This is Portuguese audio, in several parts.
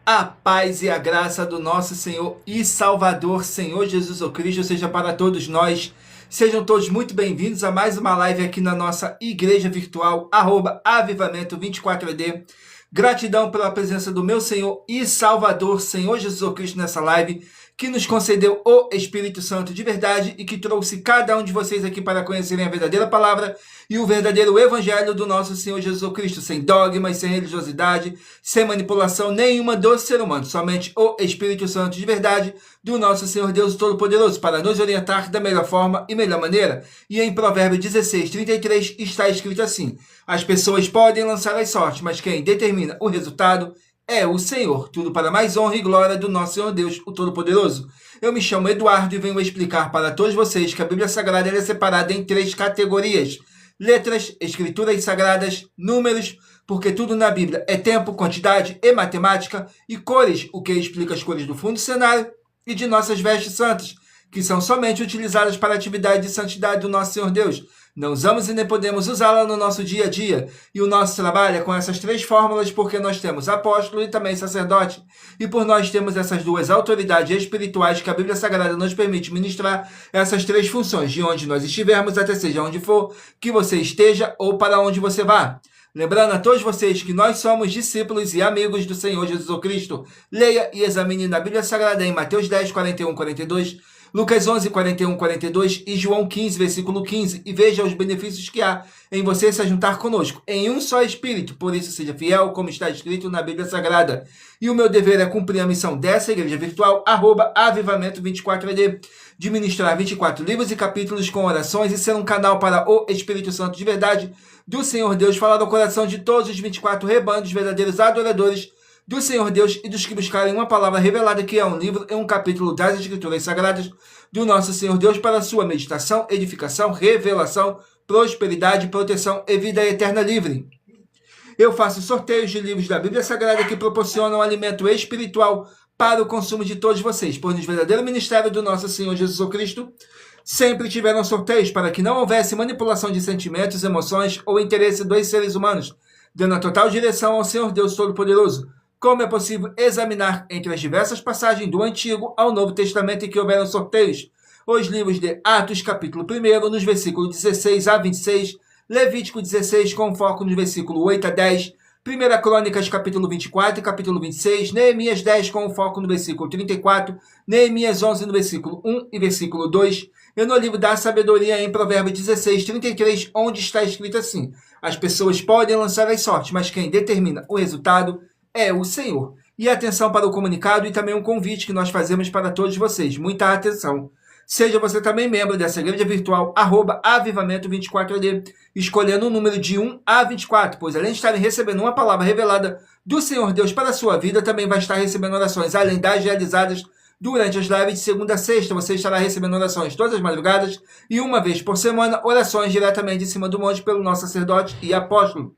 A paz e a graça do nosso Senhor e Salvador, Senhor Jesus Cristo, seja para todos nós. Sejam todos muito bem-vindos a mais uma live aqui na nossa igreja virtual, @avivamento24AD. Gratidão pela presença do meu Senhor e Salvador, Senhor Jesus Cristo, nessa live, que nos concedeu o Espírito Santo de verdade e que trouxe cada um de vocês aqui para conhecerem a verdadeira palavra e o verdadeiro evangelho do nosso Senhor Jesus Cristo, sem dogmas, sem religiosidade, sem manipulação nenhuma do ser humano, somente o Espírito Santo de verdade do nosso Senhor Deus Todo-Poderoso, para nos orientar da melhor forma e melhor maneira. E em Provérbios 16:33 está escrito assim: as pessoas podem lançar as sortes, mas quem determina o resultado é o Senhor. Tudo para mais honra e glória do nosso Senhor Deus, o Todo-Poderoso. Eu me chamo Eduardo e venho explicar para todos vocês que a Bíblia Sagrada é separada em 3 categorias: letras, escrituras sagradas, números, porque tudo na Bíblia é tempo, quantidade e matemática, e cores, o que explica as cores do fundo do cenário, e de nossas vestes santas, que são somente utilizadas para a atividade de santidade do nosso Senhor Deus. Não usamos e nem podemos usá-la no nosso dia a dia. E o nosso trabalho é com essas 3 fórmulas, porque nós temos apóstolo e também sacerdote. E por nós temos essas 2 autoridades espirituais que a Bíblia Sagrada nos permite ministrar essas 3 funções, de onde nós estivermos, até seja onde for que você esteja ou para onde você vá. Lembrando a todos vocês que nós somos discípulos e amigos do Senhor Jesus Cristo. Leia e examine na Bíblia Sagrada em Mateus 10, 41, 42, Lucas 11, 41, 42 e João 15, versículo 15, e veja os benefícios que há em você se juntar conosco em um só Espírito. Por isso, seja fiel, como está escrito na Bíblia Sagrada. E o meu dever é cumprir a missão dessa igreja virtual, @avivamento24AD, de ministrar 24 livros e capítulos com orações e ser um canal para o Espírito Santo de verdade do Senhor Deus falar ao coração de todos os 24 rebanhos verdadeiros adoradores do Senhor Deus e dos que buscarem uma palavra revelada, que é um livro e um capítulo das Escrituras Sagradas do nosso Senhor Deus, para sua meditação, edificação, revelação, prosperidade, proteção e vida eterna livre. Eu faço sorteios de livros da Bíblia Sagrada que proporcionam alimento espiritual para o consumo de todos vocês, pois no verdadeiro ministério do nosso Senhor Jesus Cristo sempre tiveram sorteios para que não houvesse manipulação de sentimentos, emoções ou interesse dos seres humanos, dando a total direção ao Senhor Deus Todo-Poderoso. Como é possível examinar entre as diversas passagens do Antigo ao Novo Testamento em que houveram sorteios? Os livros de Atos, capítulo 1, nos versículos 16 a 26, Levítico 16, com foco no versículo 8 a 10, 1 Crônicas, capítulo 24 e capítulo 26, Neemias 10, com foco no versículo 34, Neemias 11, no versículo 1 e versículo 2, e no livro da sabedoria, em Provérbios 16, 33, onde está escrito assim: as pessoas podem lançar as sortes, mas quem determina o resultado é o Senhor. E atenção para o comunicado e também um convite que nós fazemos para todos vocês. Muita atenção. Seja você também membro dessa igreja virtual, @avivamento24AD, escolhendo o número de 1 a 24, pois além de estarem recebendo uma palavra revelada do Senhor Deus para a sua vida, também vai estar recebendo orações, além das realizadas durante as lives de segunda a sexta. Você estará recebendo orações todas as madrugadas e uma vez por semana, orações diretamente em cima do monte pelo nosso sacerdote e apóstolo.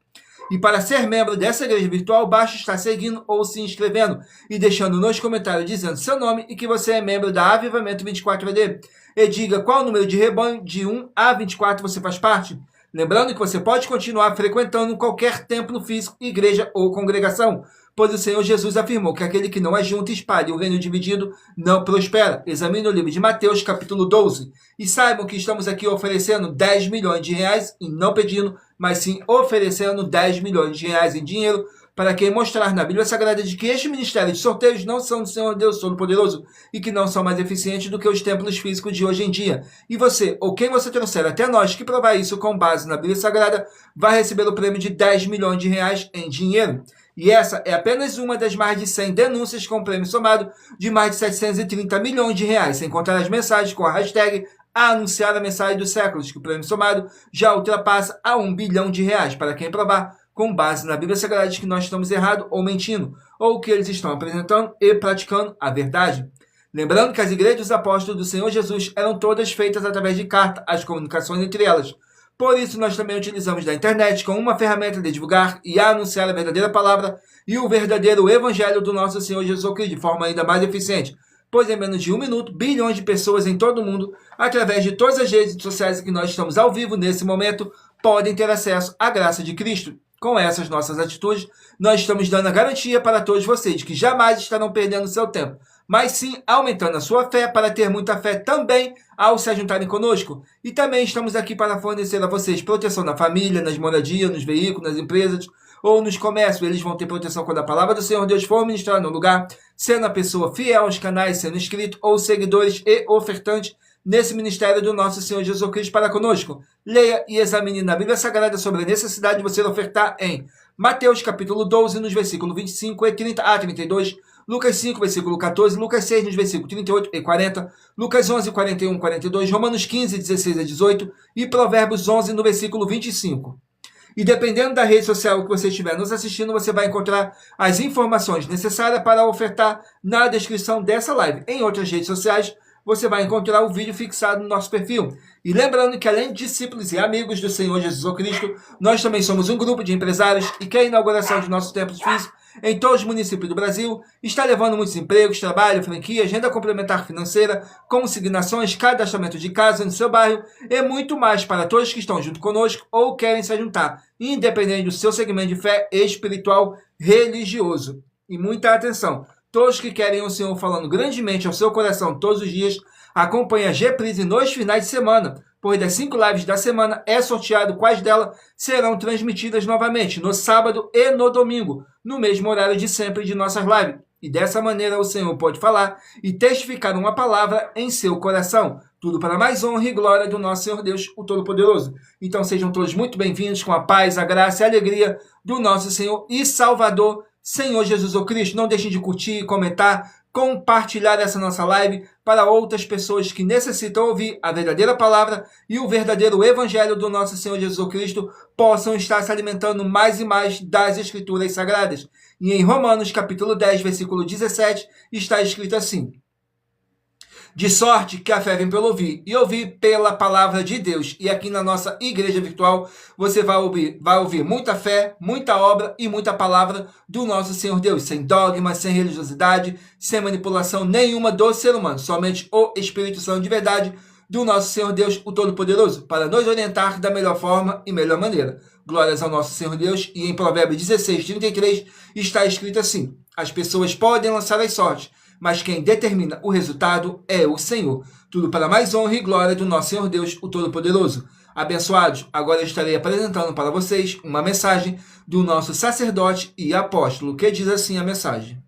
E para ser membro dessa igreja virtual, basta estar seguindo ou se inscrevendo e deixando nos comentários dizendo seu nome e que você é membro da Avivamento 24AD. E diga qual número de rebanho de 1 a 24 você faz parte. Lembrando que você pode continuar frequentando qualquer templo físico, igreja ou congregação, pois o Senhor Jesus afirmou que aquele que não ajunta e espalha o reino dividido não prospera. Examine o livro de Mateus, capítulo 12. E saibam que estamos aqui oferecendo 10 milhões de reais, e não pedindo, mas sim oferecendo 10 milhões de reais em dinheiro, para quem mostrar na Bíblia Sagrada de que este ministério de sorteios não são do Senhor Deus Todo-Poderoso e que não são mais eficientes do que os templos físicos de hoje em dia. E você, ou quem você trouxer até nós que provar isso com base na Bíblia Sagrada, vai receber o prêmio de 10 milhões de reais em dinheiro. E essa é apenas uma das mais de 100 denúncias com prêmio somado de mais de 730 milhões de reais, sem contar as mensagens com a hashtag a anunciar a mensagem dos séculos, que o prêmio somado já ultrapassa a 1 bilhão de reais para quem provar com base na Bíblia Sagrada de que nós estamos errados ou mentindo, ou que eles estão apresentando e praticando a verdade. Lembrando que as igrejas dos apóstolos do Senhor Jesus eram todas feitas através de carta, as comunicações entre elas, Por isso, nós também utilizamos da internet como uma ferramenta de divulgar e anunciar a verdadeira palavra e o verdadeiro evangelho do nosso Senhor Jesus Cristo de forma ainda mais eficiente. Pois em menos de 1 minuto, bilhões de pessoas em todo o mundo, através de todas as redes sociais em que nós estamos ao vivo nesse momento, podem ter acesso à graça de Cristo. Com essas nossas atitudes, nós estamos dando a garantia para todos vocês que jamais estarão perdendo seu tempo, mas sim aumentando a sua fé para ter muita fé também ao se juntarem conosco. E também estamos aqui para fornecer a vocês proteção na família, nas moradias, nos veículos, nas empresas ou nos comércios. Eles vão ter proteção quando a palavra do Senhor Deus for ministrada no lugar, sendo a pessoa fiel aos canais, sendo inscrito ou seguidores e ofertantes nesse ministério do nosso Senhor Jesus Cristo para conosco. Leia e examine na Bíblia Sagrada sobre a necessidade de você ofertar em Mateus capítulo 12, nos versículos 25 e 30 a 32, Lucas 5, versículo 14, Lucas 6, nos versículos 38 e 40, Lucas 11, 41 e 42, Romanos 15, 16 a 18 e Provérbios 11, no versículo 25. E dependendo da rede social que você estiver nos assistindo, você vai encontrar as informações necessárias para ofertar na descrição dessa live. Em outras redes sociais, você vai encontrar o vídeo fixado no nosso perfil. E lembrando que além de discípulos e amigos do Senhor Jesus Cristo, nós também somos um grupo de empresários e que a inauguração de nossos templos físicos em todos os municípios do Brasil está levando muitos empregos, trabalho, franquia, agenda complementar financeira, consignações, cadastramento de casa no seu bairro e muito mais para todos que estão junto conosco ou querem se juntar, independente do seu segmento de fé espiritual religioso. E muita atenção! Todos que querem o Senhor falando grandemente ao seu coração todos os dias, acompanhe a G-Prise nos finais de semana, pois das 5 lives da semana é sorteado quais delas serão transmitidas novamente no sábado e no domingo, no mesmo horário de sempre de nossas lives. E dessa maneira o Senhor pode falar e testificar uma palavra em seu coração. Tudo para mais honra e glória do nosso Senhor Deus, o Todo-Poderoso. Então sejam todos muito bem-vindos com a paz, a graça e a alegria do nosso Senhor e Salvador, Senhor Jesus Cristo. Não deixem de curtir, comentar, compartilhar essa nossa live para outras pessoas que necessitam ouvir a verdadeira palavra e o verdadeiro evangelho do nosso Senhor Jesus Cristo possam estar se alimentando mais e mais das Escrituras Sagradas. E em Romanos capítulo 10, versículo 17, está escrito assim: de sorte que a fé vem pelo ouvir, e ouvir pela palavra de Deus. E aqui na nossa igreja virtual, você vai ouvir muita fé, muita obra e muita palavra do nosso Senhor Deus, sem dogma, sem religiosidade, sem manipulação nenhuma do ser humano, somente o Espírito Santo de verdade do nosso Senhor Deus, o Todo-Poderoso, para nos orientar da melhor forma e melhor maneira. Glórias ao nosso Senhor Deus. E em Provérbios 16, 33, está escrito assim: as pessoas podem lançar as sortes, mas quem determina o resultado é o Senhor. Tudo para mais honra e glória do nosso Senhor Deus, o Todo-Poderoso. Abençoados, agora eu estarei apresentando para vocês uma mensagem do nosso sacerdote e apóstolo, que diz assim a mensagem.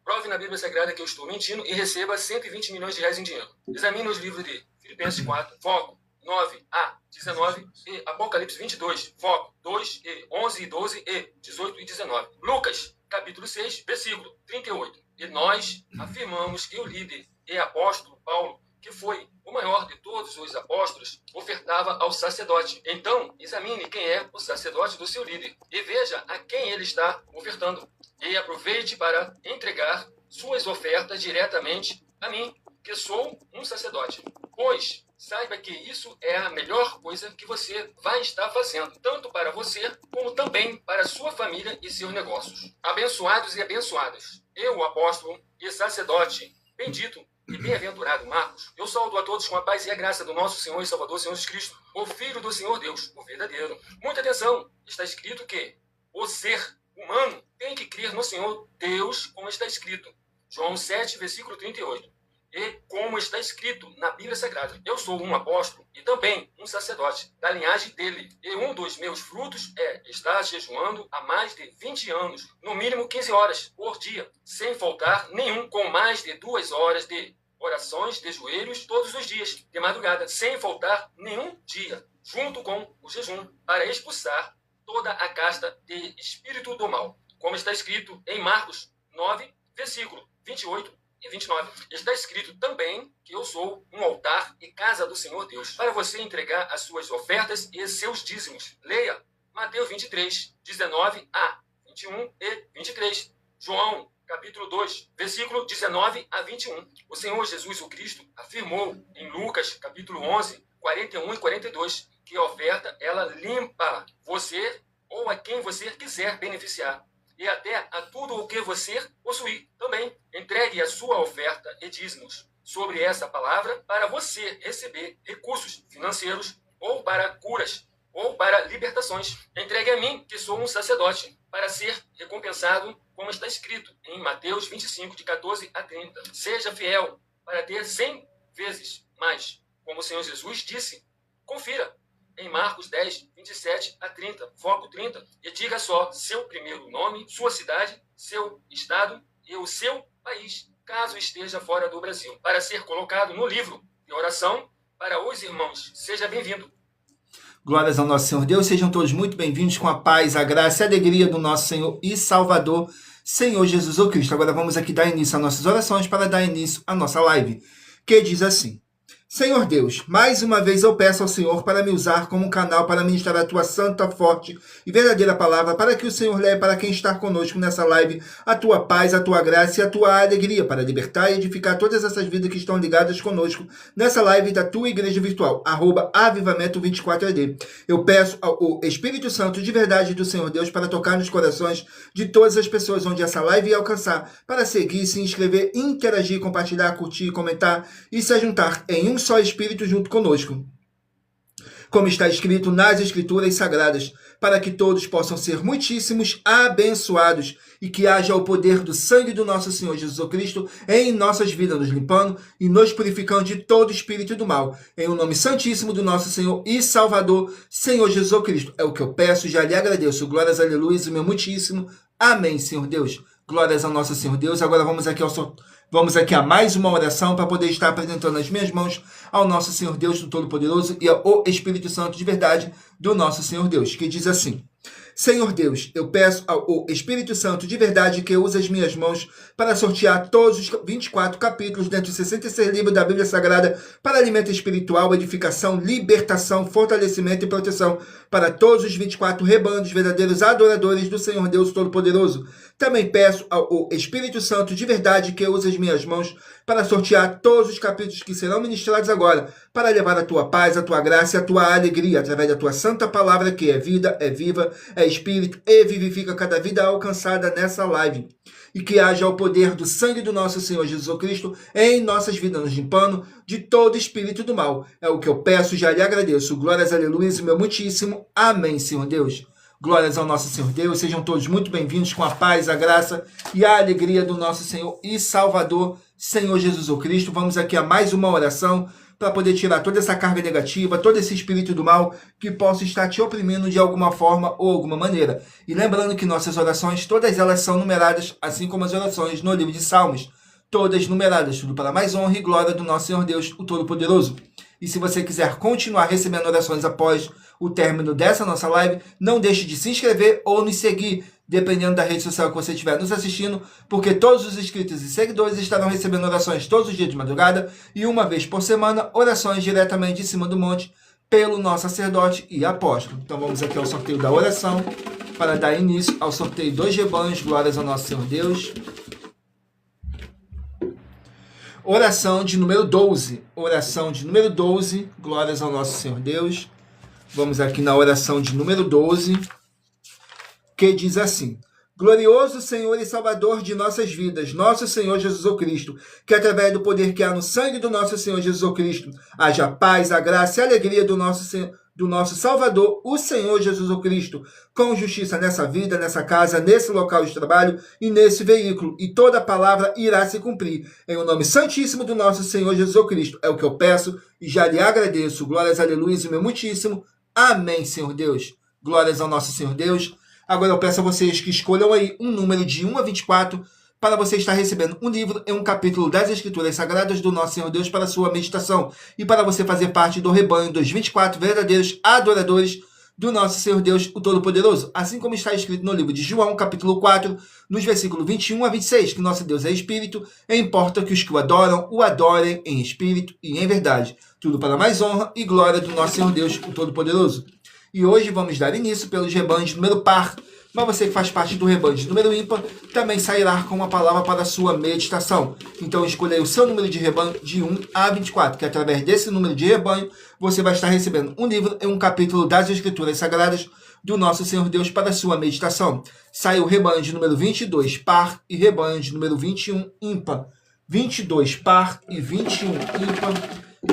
Prove na Bíblia Sagrada que eu estou mentindo e receba 120 milhões de reais em dinheiro. Examine os livros de Filipenses 4, foco 9 a 19 e Apocalipse 22, foco 2 e 11 e 12 e 18 e 19. Lucas, capítulo 6, versículo 38. E nós afirmamos que o líder e apóstolo Paulo, que foi o maior de todos os apóstolos, ofertava ao sacerdote. Então, examine quem é o sacerdote do seu líder e veja a quem ele está ofertando. E aproveite para entregar suas ofertas diretamente a mim, que sou um sacerdote. Pois saiba que isso é a melhor coisa que você vai estar fazendo, tanto para você, como também para sua família e seus negócios. Abençoados e abençoadas, eu, o apóstolo e sacerdote, bendito e bem-aventurado Marcos, eu saúdo a todos com a paz e a graça do nosso Senhor e Salvador, Senhor Jesus Cristo, o Filho do Senhor Deus, o verdadeiro. Muita atenção, está escrito que o ser humano tem que crer no Senhor Deus, como está escrito. João 7, versículo 38. E como está escrito na Bíblia Sagrada, eu sou um apóstolo e também um sacerdote da linhagem dele. E um dos meus frutos é estar jejuando há mais de 20 anos, no mínimo 15 horas por dia, sem faltar nenhum, com mais de 2 horas de orações de joelhos todos os dias, de madrugada, sem faltar nenhum dia, junto com o jejum, para expulsar toda a casta de espírito do mal. Como está escrito em Marcos 9, versículo 28 e 29. Está escrito também que eu sou um altar e casa do Senhor Deus, para você entregar as suas ofertas e seus dízimos. Leia Mateus 23, 19 a 21 e 23. João, capítulo 2, versículo 19 a 21. O Senhor Jesus o Cristo afirmou em Lucas, capítulo 11, 41 e 42, que a oferta, ela limpa você ou a quem você quiser beneficiar. E até a tudo o que você possuir também. Entregue a sua oferta e dízimos sobre essa palavra para você receber recursos financeiros ou para curas ou para libertações. Entregue a mim, que sou um sacerdote, para ser recompensado, como está escrito em Mateus 25, de 14 a 30. Seja fiel para ter 100 vezes mais, como o Senhor Jesus disse. Confira em Marcos 10, 27 a 30, foco 30, e diga só seu primeiro nome, sua cidade, seu estado e o seu país, caso esteja fora do Brasil, para ser colocado no livro de oração para os irmãos. Seja bem-vindo. Glórias ao nosso Senhor Deus, sejam todos muito bem-vindos com a paz, a graça e a alegria do nosso Senhor e Salvador, Senhor Jesus o Cristo. Agora vamos aqui dar início às nossas orações para dar início à nossa live, que diz assim: Senhor Deus, mais uma vez eu peço ao Senhor para me usar como um canal para ministrar a tua santa, forte e verdadeira palavra, para que o Senhor leve para quem está conosco nessa live a tua paz, a tua graça e a tua alegria, para libertar e edificar todas essas vidas que estão ligadas conosco nessa live da tua igreja virtual, @avivamento24ed. Eu peço ao Espírito Santo de verdade do Senhor Deus para tocar nos corações de todas as pessoas onde essa live ia alcançar, para seguir, se inscrever, interagir, compartilhar, curtir, comentar e se juntar em um só Espírito junto conosco, como está escrito nas Escrituras Sagradas, para que todos possam ser muitíssimos abençoados e que haja o poder do sangue do nosso Senhor Jesus Cristo em nossas vidas, nos limpando e nos purificando de todo espírito do mal, em o nome santíssimo do nosso Senhor e Salvador, Senhor Jesus Cristo. É o que eu peço, já lhe agradeço. Glórias, aleluia, o meu muitíssimo amém, Senhor Deus. Glórias ao nosso Senhor Deus. Agora vamos aqui a mais uma oração para poder estar apresentando as minhas mãos ao nosso Senhor Deus do Todo-Poderoso e ao Espírito Santo de verdade do nosso Senhor Deus, que diz assim: Senhor Deus, eu peço ao Espírito Santo de verdade que use as minhas mãos para sortear todos os 24 capítulos dentro dos 66 livros da Bíblia Sagrada para alimento espiritual, edificação, libertação, fortalecimento e proteção para todos os 24 rebanhos verdadeiros adoradores do Senhor Deus Todo-Poderoso. Também peço ao Espírito Santo de verdade que use as minhas mãos para sortear todos os capítulos que serão ministrados agora, para levar a tua paz, a tua graça e a tua alegria, através da tua santa palavra, que é vida, é viva, é espírito e vivifica cada vida alcançada nessa live. E que haja o poder do sangue do nosso Senhor Jesus Cristo em nossas vidas, nos limpando de todo espírito do mal. É o que eu peço e já lhe agradeço. Glórias, aleluia, e meu muitíssimo amém, Senhor Deus. Glórias ao nosso Senhor Deus, sejam todos muito bem-vindos com a paz, a graça e a alegria do nosso Senhor e Salvador, Senhor Jesus o Cristo. Vamos aqui a mais uma oração para poder tirar toda essa carga negativa, todo esse espírito do mal que possa estar te oprimindo de alguma forma ou alguma maneira. E lembrando que nossas orações, todas elas são numeradas, assim como as orações no livro de Salmos, todas numeradas, tudo para mais honra e glória do nosso Senhor Deus, o Todo-Poderoso. E se você quiser continuar recebendo orações após o término dessa nossa live, não deixe de se inscrever ou nos seguir, dependendo da rede social que você estiver nos assistindo, porque todos os inscritos e seguidores estarão recebendo orações todos os dias de madrugada e uma vez por semana, orações diretamente de cima do monte pelo nosso sacerdote e apóstolo. Então vamos aqui ao sorteio da oração para dar início ao sorteio dos rebanhos. Glórias ao nosso Senhor Deus. Oração de número 12. Oração de número 12. Glórias ao nosso Senhor Deus. Vamos aqui na oração de número 12, que diz assim: Glorioso Senhor e Salvador de nossas vidas, nosso Senhor Jesus Cristo, que através do poder que há no sangue do nosso Senhor Jesus Cristo, haja a paz, a graça e a alegria do nosso Salvador, o Senhor Jesus Cristo, com justiça nessa vida, nessa casa, nesse local de trabalho e nesse veículo, e toda palavra irá se cumprir. Em o nome santíssimo do nosso Senhor Jesus Cristo, é o que eu peço e já lhe agradeço. Glórias, aleluia, e meu muitíssimo amém, Senhor Deus. Glórias ao nosso Senhor Deus. Agora eu peço a vocês que escolham aí um número de 1 a 24 para você estar recebendo um livro e um capítulo das Escrituras Sagradas do nosso Senhor Deus para a sua meditação e para você fazer parte do rebanho dos 24 verdadeiros adoradores do nosso Senhor Deus, o Todo-Poderoso, assim como está escrito no livro de João, capítulo 4, nos versículos 21 a 26, que nosso Deus é Espírito, e importa que os que o adorem em Espírito e em verdade. Tudo para mais honra e glória do nosso Senhor Deus, o Todo-Poderoso. E hoje vamos dar início pelos rebanhos número par, mas você que faz parte do rebanho de número ímpar, também sairá com uma palavra para a sua meditação. Então escolha aí o seu número de rebanho de 1 a 24, que através desse número de rebanho, você vai estar recebendo um livro e um capítulo das Escrituras Sagradas do nosso Senhor Deus para a sua meditação. Saiu o rebanho de número 22, par, e rebanho de número 21, ímpar. 22, par, e 21, ímpar.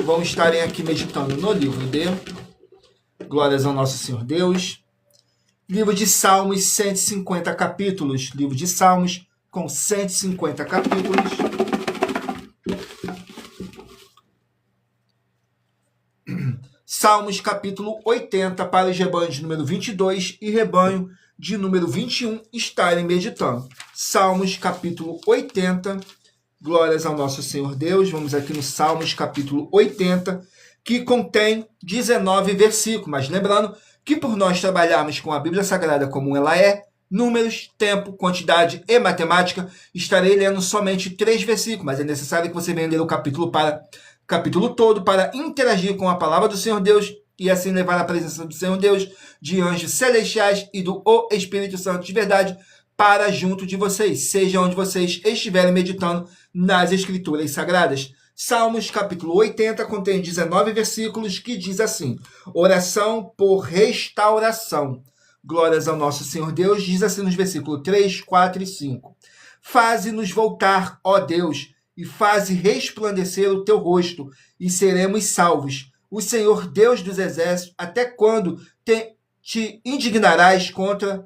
Vamos estarem aqui meditando no livro de Glórias ao Nosso Senhor Deus. Livro de Salmos, 150 capítulos. Livro de Salmos com 150 capítulos. Salmos, capítulo 80, para os rebanhos de número 22 e rebanho de número 21 estarem meditando. Salmos, capítulo 80. Glórias ao nosso Senhor Deus. Vamos aqui no Salmos, capítulo 80, que contém 19 versículos. Mas lembrando que por nós trabalharmos com a Bíblia Sagrada como ela é, números, tempo, quantidade e matemática, estarei lendo somente 3 versículos. Mas é necessário que você venha ler o capítulo todo para interagir com a palavra do Senhor Deus e assim levar a presença do Senhor Deus, de anjos celestiais e do Espírito Santo de verdade para junto de vocês, seja onde vocês estiverem meditando nas Escrituras Sagradas. Salmos, capítulo 80, contém 19 versículos que diz assim: oração por restauração. Glórias ao nosso Senhor Deus, diz assim nos versículos 3, 4 e 5. Faze-nos voltar, ó Deus, e faze resplandecer o teu rosto, e seremos salvos. O Senhor Deus dos exércitos, até quando te indignarás contra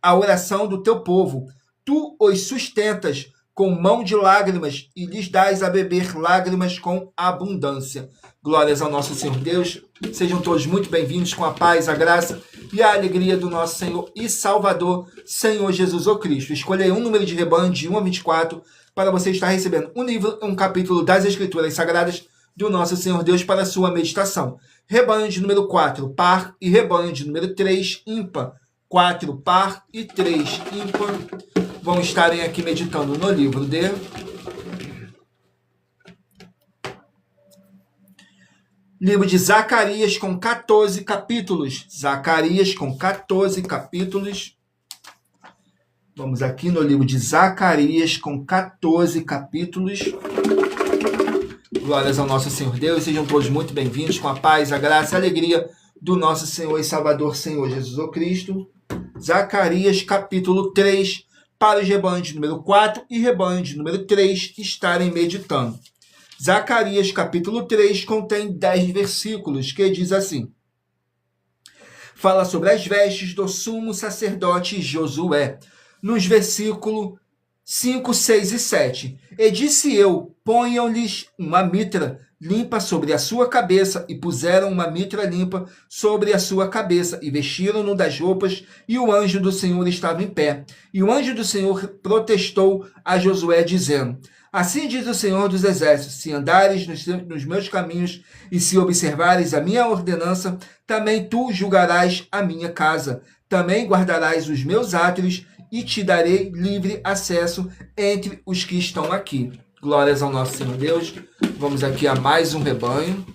a oração do teu povo? Tu os sustentas com mão de lágrimas e lhes dás a beber lágrimas com abundância. Glórias ao nosso Senhor Deus. Sejam todos muito bem-vindos com a paz, a graça e a alegria do nosso Senhor e Salvador, Senhor Jesus o Cristo. Escolhei um número de rebanho de 1 a 24 para você estar recebendo um livro, um capítulo das Escrituras Sagradas do nosso Senhor Deus para a sua meditação. Rebanho de número 4, par, e rebanho de número 3, ímpar. 4, par, e 3, ímpar. Vão estarem aqui meditando no livro de livro de Zacarias com 14 capítulos. Zacarias com 14 capítulos. Vamos aqui no livro de Zacarias com 14 capítulos. Glórias ao nosso Senhor Deus. Sejam todos muito bem-vindos com a paz, a graça e a alegria do nosso Senhor e Salvador, Senhor Jesus o Cristo. Zacarias capítulo 3, para os rebanhos de número 4 e rebanho de número 3 estarem meditando. Zacarias capítulo 3 contém 10 versículos, que diz assim: fala sobre as vestes do sumo sacerdote Josué, nos versículos 5, 6 e 7. E disse eu: ponham-lhes uma mitra limpa sobre a sua cabeça, e puseram uma mitra limpa sobre a sua cabeça, e vestiram-no das roupas, e o anjo do Senhor estava em pé. E o anjo do Senhor protestou a Josué, dizendo: assim diz o Senhor dos Exércitos, se andares nos meus caminhos, e se observares a minha ordenança, também tu julgarás a minha casa, também guardarás os meus átrios, e te darei livre acesso entre os que estão aqui. Glórias ao nosso Senhor Deus. Vamos aqui a mais um rebanho.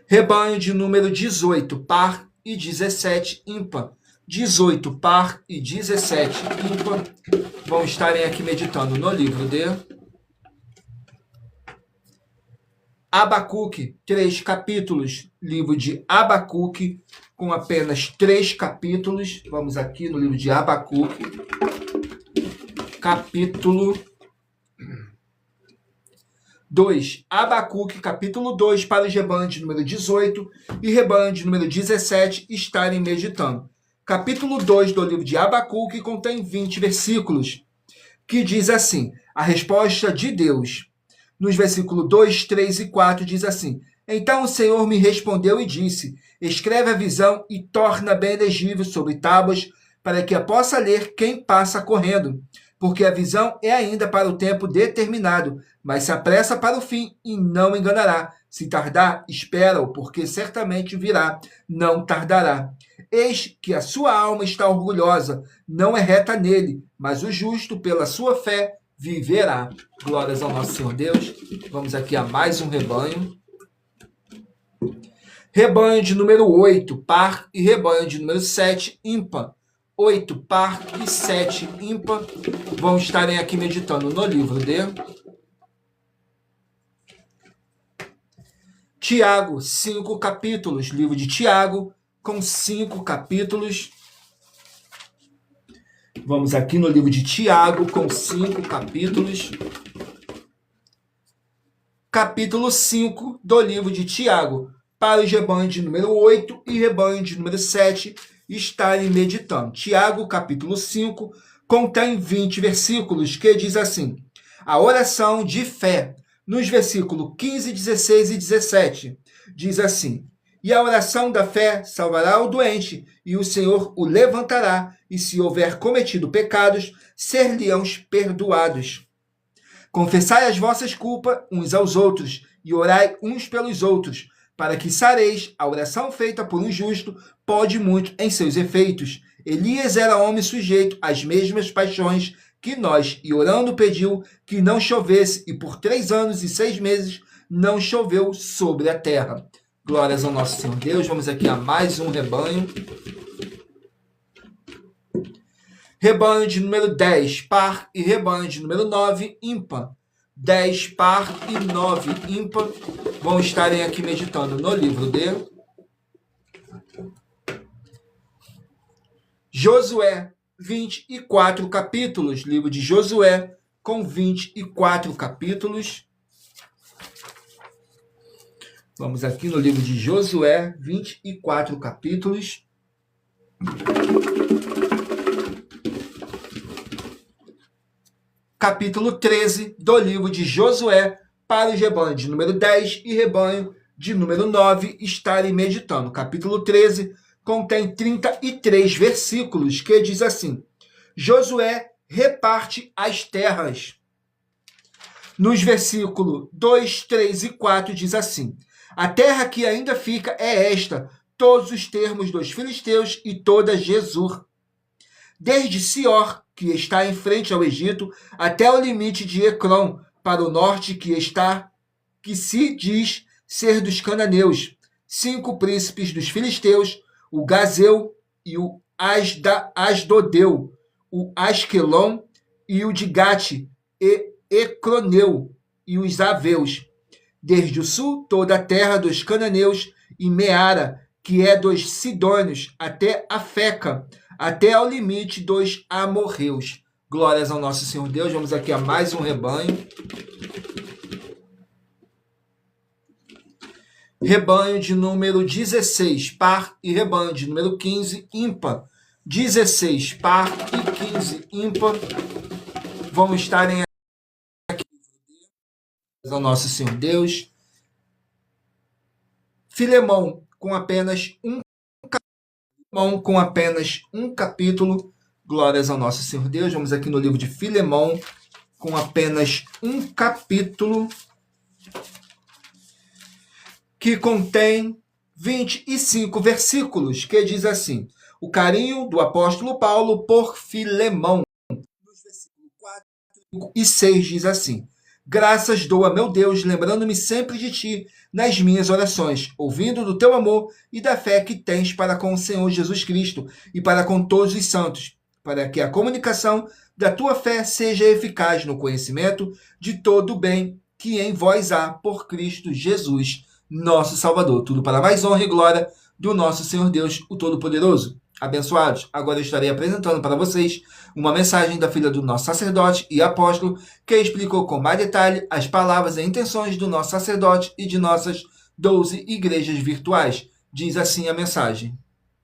Rebanho de número 18, par, e 17, ímpar. 18, par, e 17, ímpar. Vão estarem aqui meditando no livro de Abacuque, 3 capítulos. Livro de Abacuque, com apenas 3 capítulos. Vamos aqui no livro de Abacuque, capítulo 2. Abacuque, capítulo 2, para os rebanhos de número 18 e rebanho de número 17 estarem meditando. Capítulo 2 do livro de Abacuque contém 20 versículos, que diz assim: a resposta de Deus. Nos versículos 2, 3 e 4 diz assim: então o Senhor me respondeu e disse: escreve a visão e torna bem legível sobre tábuas, para que a possa ler quem passa correndo. Porque a visão é ainda para o tempo determinado, mas se apressa para o fim e não enganará. Se tardar, espera-o, porque certamente virá, não tardará. Eis que a sua alma está orgulhosa, não é reta nele, mas o justo, pela sua fé, viverá. Glórias ao nosso Senhor Deus. Vamos aqui a mais um rebanho. Rebanho de número 8, par, e rebanho de número 7, ímpar. 8, par, e 7, ímpar. Vão estarem aqui meditando no livro de Tiago, 5 capítulos. Livro de Tiago, com 5 capítulos. Vamos aqui no livro de Tiago, com 5 capítulos. Capítulo 5 do livro de Tiago, para os rebanhos de número 8 e rebanho de número 7 estarem meditando. Tiago, capítulo 5, contém 20 versículos, que diz assim: a oração de fé, nos versículos 15, 16 e 17, diz assim: e a oração da fé salvará o doente, e o Senhor o levantará, e se houver cometido pecados, ser-lhe-ão perdoados. Confessai as vossas culpas uns aos outros, e orai uns pelos outros, para que sareis. A oração feita por um justo pode muito em seus efeitos. Elias era homem sujeito às mesmas paixões que nós, e orando pediu que não chovesse, e por 3 anos e 6 meses não choveu sobre a terra. Glórias ao nosso Senhor Deus. Vamos aqui a mais um rebanho. Rebanho de número 10, par, e rebanho de número 9, ímpar. 10, par, e 9, ímpar. Vão estarem aqui meditando no livro de Josué, 24 capítulos. Livro de Josué, com 24 capítulos. Vamos aqui no livro de Josué, 24 capítulos. Capítulo 13 do livro de Josué, para os rebanhos de número 10 e rebanho de número 9 estarem meditando. Capítulo 13 contém 33 versículos, que diz assim: Josué reparte as terras. Nos versículos 2, 3 e 4 diz assim: a terra que ainda fica é esta, todos os termos dos filisteus e toda Jesur, desde Sior, que está em frente ao Egito, até o limite de Ecrom, para o norte, que se diz ser dos cananeus. 5 príncipes dos filisteus, o Gazeu e o Asdodeu, o Asquelon e o de Gate, e Ecroneu e os Aveus. Desde o sul, toda a terra dos cananeus e Meara, que é dos sidônios, até a Feca, até ao limite dos amorreus. Glórias ao nosso Senhor Deus. Vamos aqui a mais um rebanho. Rebanho de número 16, par, e rebanho de número 15, ímpar. 16, par, e 15, ímpar. Vamos estarem aqui ao nosso Senhor Deus. Filemão, com apenas um capítulo. Glórias ao nosso Senhor Deus. Vamos aqui no livro de Filemão, com apenas um capítulo, que contém 25 versículos, que diz assim: o carinho do apóstolo Paulo por Filemão. Nos versículos 4 e 6 diz assim: graças dou a meu Deus, lembrando-me sempre de ti nas minhas orações, ouvindo do teu amor e da fé que tens para com o Senhor Jesus Cristo e para com todos os santos, para que a comunicação da tua fé seja eficaz no conhecimento de todo o bem que em vós há por Cristo Jesus, nosso Salvador. Tudo para a mais honra e glória do nosso Senhor Deus, o Todo-Poderoso. Abençoados, agora eu estarei apresentando para vocês uma mensagem da filha do nosso sacerdote e apóstolo, que explicou com mais detalhe as palavras e intenções do nosso sacerdote e de nossas 12 igrejas virtuais. Diz assim a mensagem.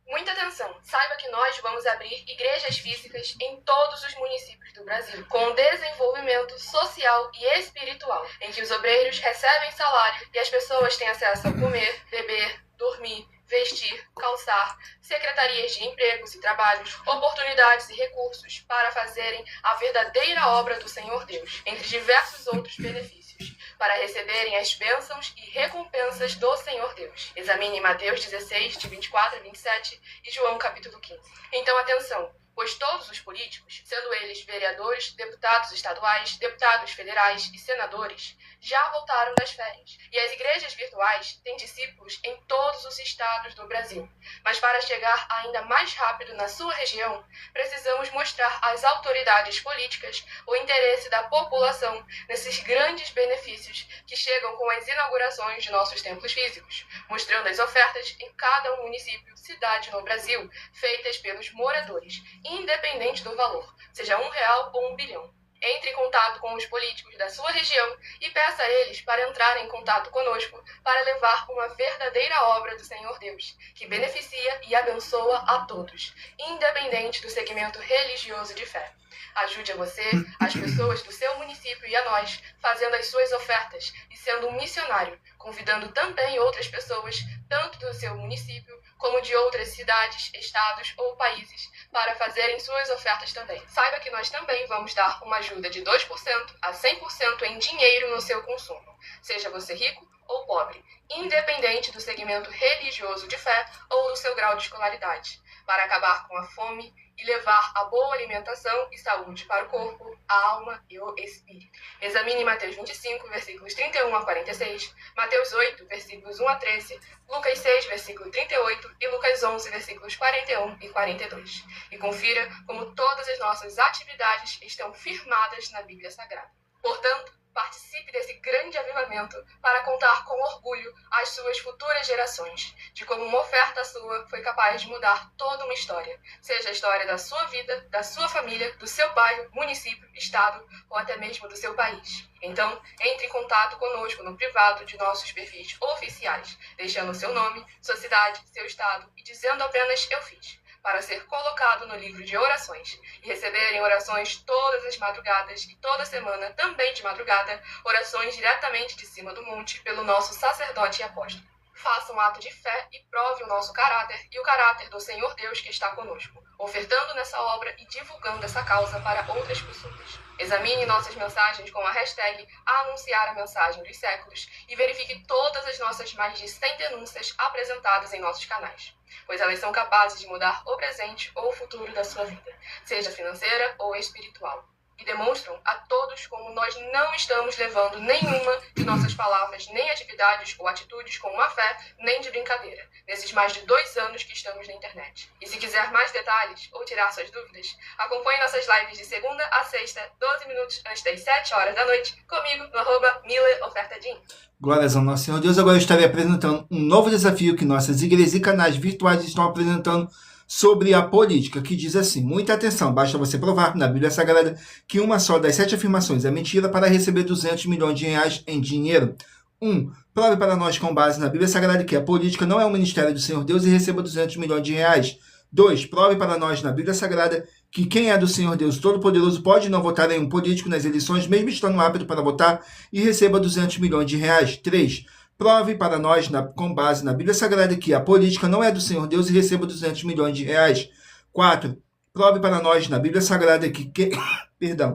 Muita atenção! Saiba que nós vamos abrir igrejas físicas em todos os municípios do Brasil, com desenvolvimento social e espiritual, em que os obreiros recebem salário e as pessoas têm acesso a comer, beber, dormir, vestir, calçar, secretarias de empregos e trabalhos, oportunidades e recursos para fazerem a verdadeira obra do Senhor Deus, entre diversos outros benefícios, para receberem as bênçãos e recompensas do Senhor Deus. Examine Mateus 16, de 24 a 27 e João capítulo 15. Então, atenção! pois todos os políticos, sendo eles vereadores, deputados estaduais, deputados federais e senadores, já voltaram das férias. E as igrejas virtuais têm discípulos em todos os estados do Brasil. Mas para chegar ainda mais rápido na sua região, precisamos mostrar às autoridades políticas o interesse da população nesses grandes benefícios que chegam com as inaugurações de nossos templos físicos, mostrando as ofertas em cada município, cidade no Brasil, feitas pelos moradores, independente do valor, seja R$1 ou 1 bilhão. Entre em contato com os políticos da sua região e peça a eles para entrarem em contato conosco para levar uma verdadeira obra do Senhor Deus, que beneficia e abençoa a todos, independente do segmento religioso de fé. Ajude a você, as pessoas do seu município e a nós, fazendo as suas ofertas e sendo um missionário, convidando também outras pessoas, tanto do seu município como de outras cidades, estados ou países, para fazerem suas ofertas também. Saiba que nós também vamos dar uma ajuda de 2% a 100% em dinheiro no seu consumo, seja você rico ou pobre, independente do segmento religioso de fé ou do seu grau de escolaridade, para acabar com a fome e levar a boa alimentação e saúde para o corpo, a alma e o espírito. Examine Mateus 25, versículos 31 a 46, Mateus 8, versículos 1 a 13, Lucas 6, versículo 38 e Lucas 11, versículos 41 e 42. E confira como todas as nossas atividades estão firmadas na Bíblia Sagrada. Portanto, participe desse grande avivamento para contar com orgulho às suas futuras gerações, de como uma oferta sua foi capaz de mudar toda uma história, seja a história da sua vida, da sua família, do seu bairro, município, estado ou até mesmo do seu país. Então, entre em contato conosco no privado de nossos perfis oficiais, deixando seu nome, sua cidade, seu estado e dizendo apenas "eu fiz", para ser colocado no livro de orações e receberem orações todas as madrugadas e toda semana, também de madrugada, orações diretamente de cima do monte pelo nosso sacerdote e apóstolo. Faça um ato de fé e prove o nosso caráter e o caráter do Senhor Deus que está conosco, ofertando nessa obra e divulgando essa causa para outras pessoas. Examine nossas mensagens com a hashtag Anunciar a Mensagem dos Séculos e verifique todas as nossas mais de 100 denúncias apresentadas em nossos canais, pois elas são capazes de mudar o presente ou o futuro da sua vida, seja financeira ou espiritual, e demonstram a todos como nós não estamos levando nenhuma de nossas palavras, nem atividades ou atitudes com má fé, nem de brincadeira, nesses mais de 2 anos que estamos na internet. E se quiser mais detalhes ou tirar suas dúvidas, acompanhe nossas lives de segunda a sexta, 12 minutos antes das 7 horas da noite, comigo no @MileOfertaDin. Glórias ao nosso Senhor Deus. Agora eu estarei apresentando um novo desafio que nossas igrejas e canais virtuais estão apresentando sobre a política, que diz assim: muita atenção, basta você provar na Bíblia Sagrada que uma só das 7 afirmações é mentira para receber 200 milhões de reais em dinheiro. 1. Prove para nós com base na Bíblia Sagrada que a política não é um ministério do Senhor Deus e receba 200 milhões de reais. 2. Prove para nós na Bíblia Sagrada que quem é do Senhor Deus Todo-Poderoso pode não votar em um político nas eleições, mesmo estando apto para votar, e receba 200 milhões de reais. 3. Prove para nós, com base na Bíblia Sagrada, que a política não é do Senhor Deus e receba 200 milhões de reais. 4. Prove para nós na Bíblia Sagrada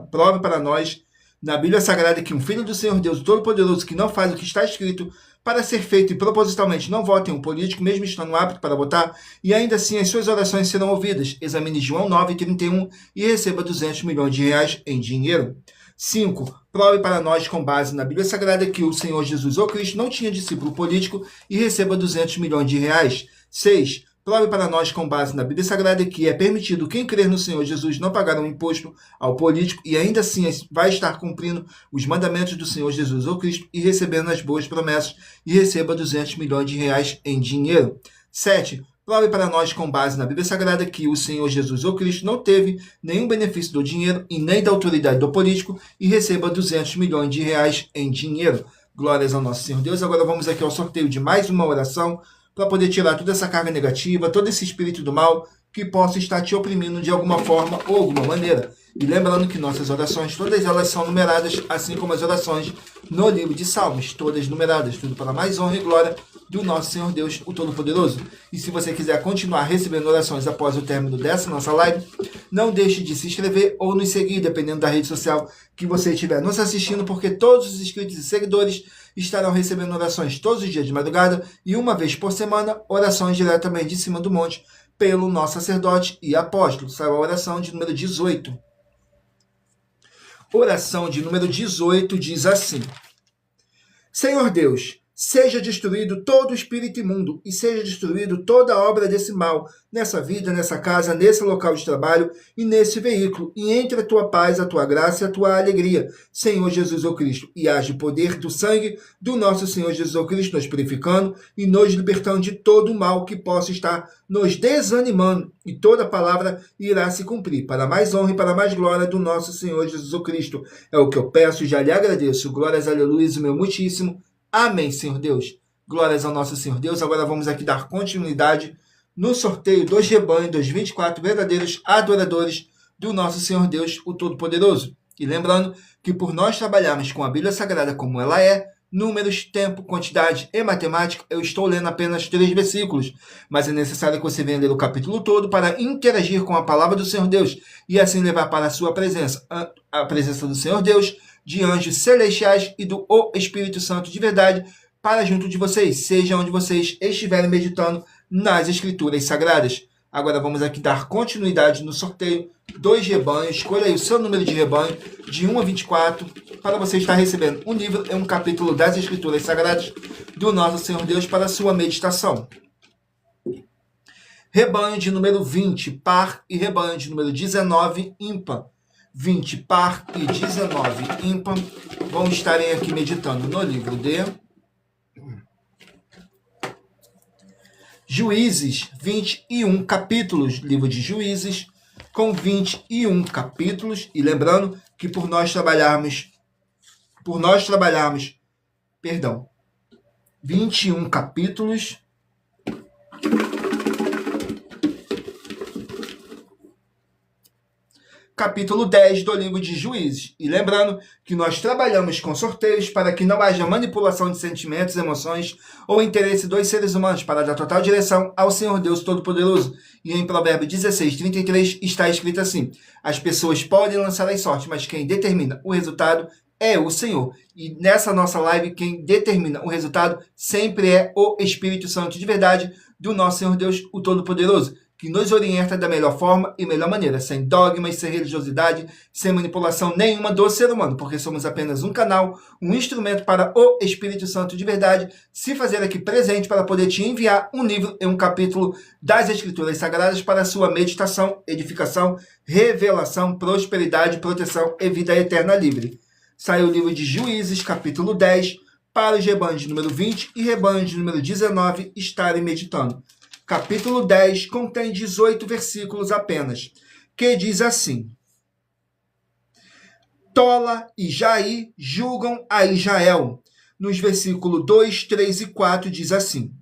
prove para nós na Bíblia Sagrada que um filho do Senhor Deus Todo-Poderoso que não faz o que está escrito para ser feito e propositalmente não vota em um político, mesmo estando apto para votar, e ainda assim as suas orações serão ouvidas. Examine João 9:31 e receba 200 milhões de reais em dinheiro. 5. Prove para nós, com base na Bíblia Sagrada, que o Senhor Jesus ou Cristo não tinha discípulo político e receba 200 milhões de reais. 6. Prove para nós, com base na Bíblia Sagrada, que é permitido quem crer no Senhor Jesus não pagar um imposto ao político e ainda assim vai estar cumprindo os mandamentos do Senhor Jesus ou Cristo e recebendo as boas promessas e receba 200 milhões de reais em dinheiro. 7. Prove para nós, com base na Bíblia Sagrada, que o Senhor Jesus ou Cristo não teve nenhum benefício do dinheiro e nem da autoridade do político e receba 200 milhões de reais em dinheiro. Glórias ao nosso Senhor Deus. Agora vamos aqui ao sorteio de mais uma oração para poder tirar toda essa carga negativa, todo esse espírito do mal que possa estar te oprimindo de alguma forma ou alguma maneira. E lembrando que nossas orações, todas elas são numeradas, assim como as orações no livro de Salmos, todas numeradas, tudo para mais honra e glória do nosso Senhor Deus, o Todo-Poderoso. E se você quiser continuar recebendo orações após o término dessa nossa live, não deixe de se inscrever ou nos seguir, dependendo da rede social que você estiver nos assistindo, porque todos os inscritos e seguidores estarão recebendo orações todos os dias de madrugada e uma vez por semana, orações diretamente de cima do monte, pelo nosso sacerdote e apóstolo. Saiu a oração de número 18. Oração de número 18 diz assim: Senhor Deus, seja destruído todo o espírito imundo e seja destruído toda a obra desse mal, nessa vida, nessa casa, nesse local de trabalho e nesse veículo, e entre a tua paz, a tua graça e a tua alegria, Senhor Jesus ou Cristo, e age o poder do sangue do nosso Senhor Jesus ou Cristo, nos purificando e nos libertando de todo o mal que possa estar nos desanimando, e toda palavra irá se cumprir, para mais honra e para mais glória do nosso Senhor Jesus ou Cristo. É o que eu peço e já lhe agradeço. Glórias, aleluia, o meu muitíssimo. Amém, Senhor Deus. Glórias ao nosso Senhor Deus. Agora vamos aqui dar continuidade no sorteio dos rebanhos dos 24 verdadeiros adoradores do nosso Senhor Deus, o Todo-Poderoso. E lembrando que por nós trabalharmos com a Bíblia Sagrada como ela é, números, tempo, quantidade e matemática, eu estou lendo apenas 3 versículos, mas é necessário que você venha ler o capítulo todo para interagir com a palavra do Senhor Deus e assim levar para a sua presença, a presença do Senhor Deus, de anjos celestiais e do Espírito Santo de verdade para junto de vocês, seja onde vocês estiverem meditando nas Escrituras Sagradas. Agora vamos aqui dar continuidade no sorteio dos rebanhos. Escolha aí o seu número de rebanho, de 1 a 24, para você estar recebendo um livro e um capítulo das Escrituras Sagradas do nosso Senhor Deus para a sua meditação. Rebanho de número 20, par, e rebanho de número 19, ímpar. 20 par e 19 ímpar vão estarem aqui meditando no livro de Juízes, 21 capítulos, livro de Juízes, com 21 capítulos, e lembrando que por nós trabalharmos, 21 capítulos, capítulo 10 do livro de Juízes. E lembrando que nós trabalhamos com sorteios para que não haja manipulação de sentimentos, emoções ou interesse dos seres humanos, para dar total direção ao Senhor Deus Todo-Poderoso. E em Provérbios 16:33 está escrito assim: as pessoas podem lançar as sortes, mas quem determina o resultado é o Senhor. E nessa nossa live, quem determina o resultado sempre é o Espírito Santo de verdade do nosso Senhor Deus, o Todo-Poderoso, que nos orienta da melhor forma e melhor maneira, sem dogmas, sem religiosidade, sem manipulação nenhuma do ser humano, porque somos apenas um canal, um instrumento para o Espírito Santo de verdade se fazer aqui presente para poder te enviar um livro e um capítulo das Escrituras Sagradas para a sua meditação, edificação, revelação, prosperidade, proteção e vida eterna livre. Saiu o livro de Juízes, capítulo 10, para os rebanhos de número 20 e rebanhos de número 19 estarem meditando. Capítulo 10 contém 18 versículos apenas, que diz assim: Tola e Jair julgam a Israel. Nos versículos 2, 3 e 4 diz assim: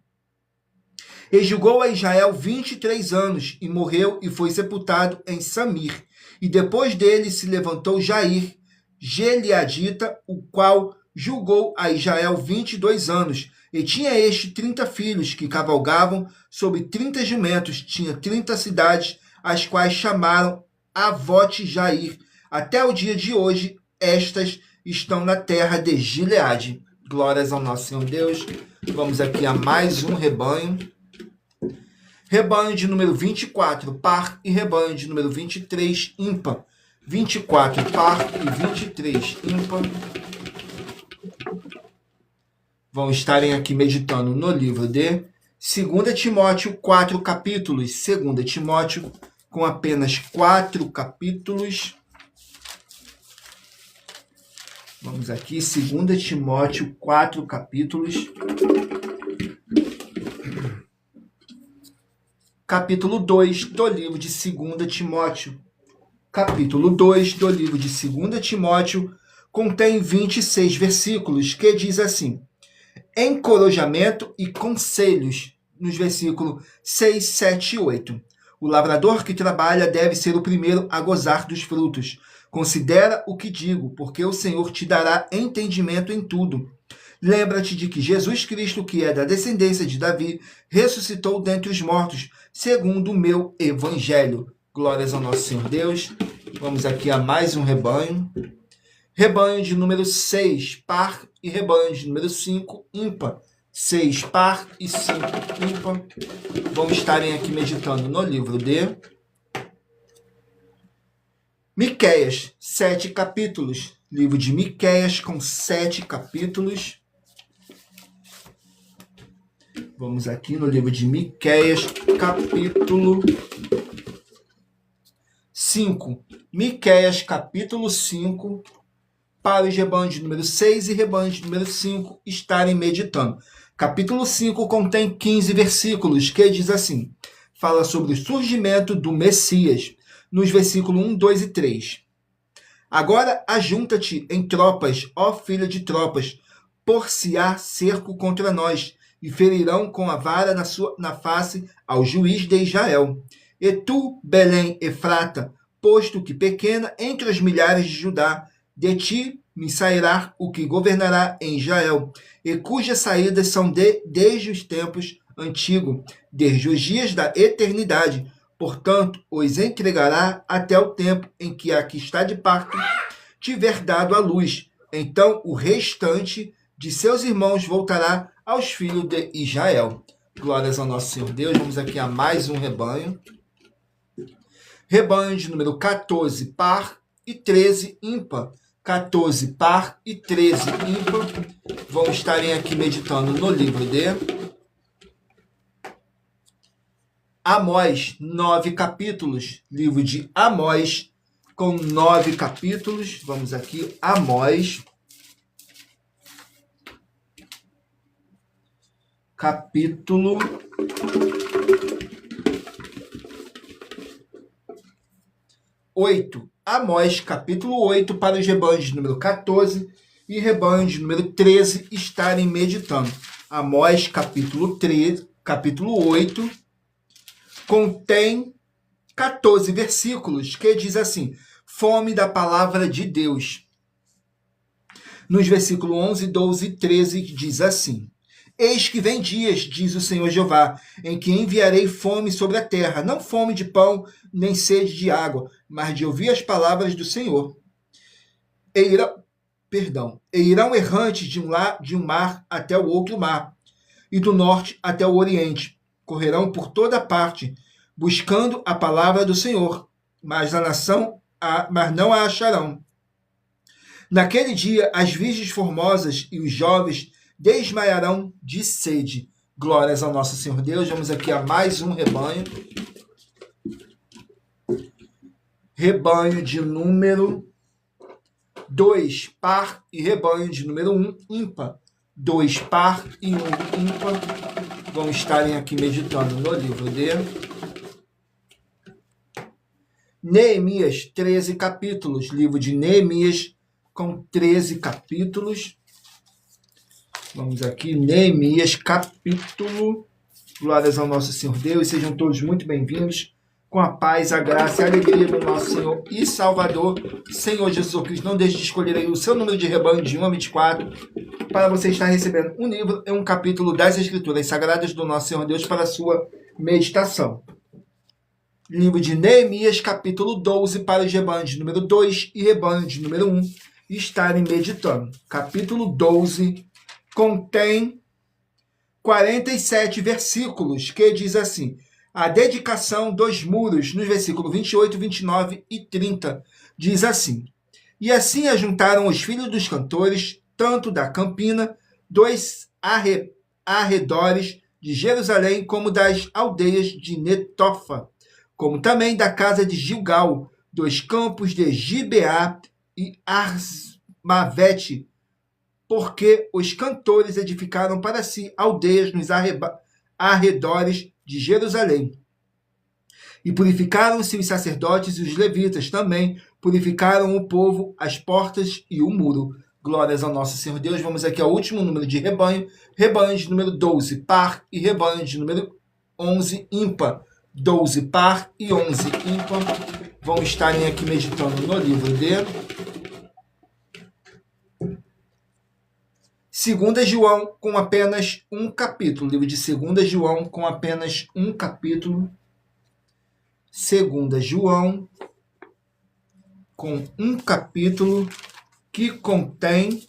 E julgou a Israel 23 anos, e morreu e foi sepultado em Samir. E depois dele se levantou Jair, Gileadita, o qual julgou a Israel 22 anos. E tinha este 30 filhos, que cavalgavam sobre 30 jumentos. Tinha 30 cidades, as quais chamaram Avote Jair. Até o dia de hoje, estas estão na terra de Gileade. Glórias ao nosso Senhor Deus. Vamos aqui a mais um rebanho. Rebanho de número 24, par, e rebanho de número 23, ímpar. 24, par, e 23, ímpar. Vão estarem aqui meditando no livro de 2 Timóteo, 4 capítulos. 2 Timóteo, com apenas 4 capítulos. Vamos aqui, 2 Timóteo, 4 capítulos. Capítulo 2 do livro de 2 Timóteo. Capítulo 2 do livro de 2 Timóteo contém 26 versículos, que diz assim: encorajamento e conselhos, nos versículos 6, 7 e 8. O lavrador que trabalha deve ser o primeiro a gozar dos frutos. Considera o que digo, porque o Senhor te dará entendimento em tudo. Lembra-te de que Jesus Cristo, que é da descendência de Davi, ressuscitou dentre os mortos, segundo o meu evangelho. Glórias ao nosso Senhor Deus. Vamos aqui a mais um rebanho. Rebanho de número 6, par, e rebanho de número 5, ímpar. 6 par e 5 ímpar. Vão estarem aqui meditando no livro de Miqueias, 7 capítulos. Livro de Miqueias com 7 capítulos. Vamos aqui no livro de Miqueias, capítulo 5. Miqueias, capítulo 5, para os rebanhos de número 6 e rebanhos de número 5 estarem meditando. Capítulo 5 contém 15 versículos, que diz assim, fala sobre o surgimento do Messias, nos versículos 1, 2 e 3. Agora ajunta-te em tropas, ó filha de tropas, por-se-á cerco contra nós, e ferirão com a vara na face ao juiz de Israel. E tu, Belém Efrata, posto que pequena entre os milhares de Judá, de ti me sairá o que governará em Israel, e cujas saídas são desde os tempos antigos, desde os dias da eternidade. Portanto, os entregará até o tempo em que a que está de parto tiver dado à luz. Então o restante de seus irmãos voltará aos filhos de Israel. Glórias ao nosso Senhor Deus. Vamos aqui a mais um rebanho. Rebanho de número 14 par e 13 ímpar. 14 par e 13 ímpar. Vão estarem aqui meditando no livro de Amós, 9 capítulos. Livro de Amós com 9 capítulos. Vamos aqui, Amós, capítulo 8. Amós, capítulo 8, para os rebanhos de número 14 e rebanho de número 13 estarem meditando. Amós, capítulo 8, contém 14 versículos, que diz assim, fome da palavra de Deus. Nos versículos 11, 12 e 13 diz assim, eis que vem dias, diz o Senhor Jeová, em que enviarei fome sobre a terra, não fome de pão, nem sede de água, mas de ouvir as palavras do Senhor. E irão errantes de um mar até o outro mar, e do norte até o oriente. Correrão por toda parte, buscando a palavra do Senhor, mas não a acharão. Naquele dia, as virgens formosas e os jovens desmaiarão de sede. Glórias ao nosso Senhor Deus. Vamos aqui a mais um rebanho. Rebanho de número 2 par e rebanho de número 1 ímpar. 2 par e 1 ímpar. Vão estarem aqui meditando no livro de Neemias, 13 capítulos. Livro de Neemias com 13 capítulos. Vamos aqui, Neemias, capítulo. Glórias ao nosso Senhor Deus. Sejam todos muito bem-vindos. Com a paz, a graça e a alegria do nosso Senhor e Salvador, Senhor Jesus Cristo. Não deixe de escolher aí o seu número de rebanho de 1 a 24 para você estar recebendo um livro e um capítulo das Escrituras Sagradas do nosso Senhor Deus para a sua meditação. Livro de Neemias, capítulo 12, para os rebanhos de número 2 e rebanho de número 1 estarem meditando. Capítulo 12 contém 47 versículos, que diz assim, a dedicação dos muros, nos versículos 28, 29 e 30, diz assim, e assim ajuntaram os filhos dos cantores, tanto da campina, dos arredores de Jerusalém, como das aldeias de Netofa, como também da casa de Gilgal, dos campos de Gibeá e Asmavete, porque os cantores edificaram para si aldeias nos arredores de Jerusalém. E purificaram-se os sacerdotes e os levitas também, purificaram o povo, as portas e o muro. Glórias ao nosso Senhor Deus. Vamos aqui ao último número de rebanho, rebanho de número 12 par e rebanho de número 11 ímpar. 12 par e 11 ímpar. Vão estarem aqui meditando no livro de 2 João com apenas um capítulo. Livro de 2 João com apenas um capítulo. 2 João com um capítulo que contém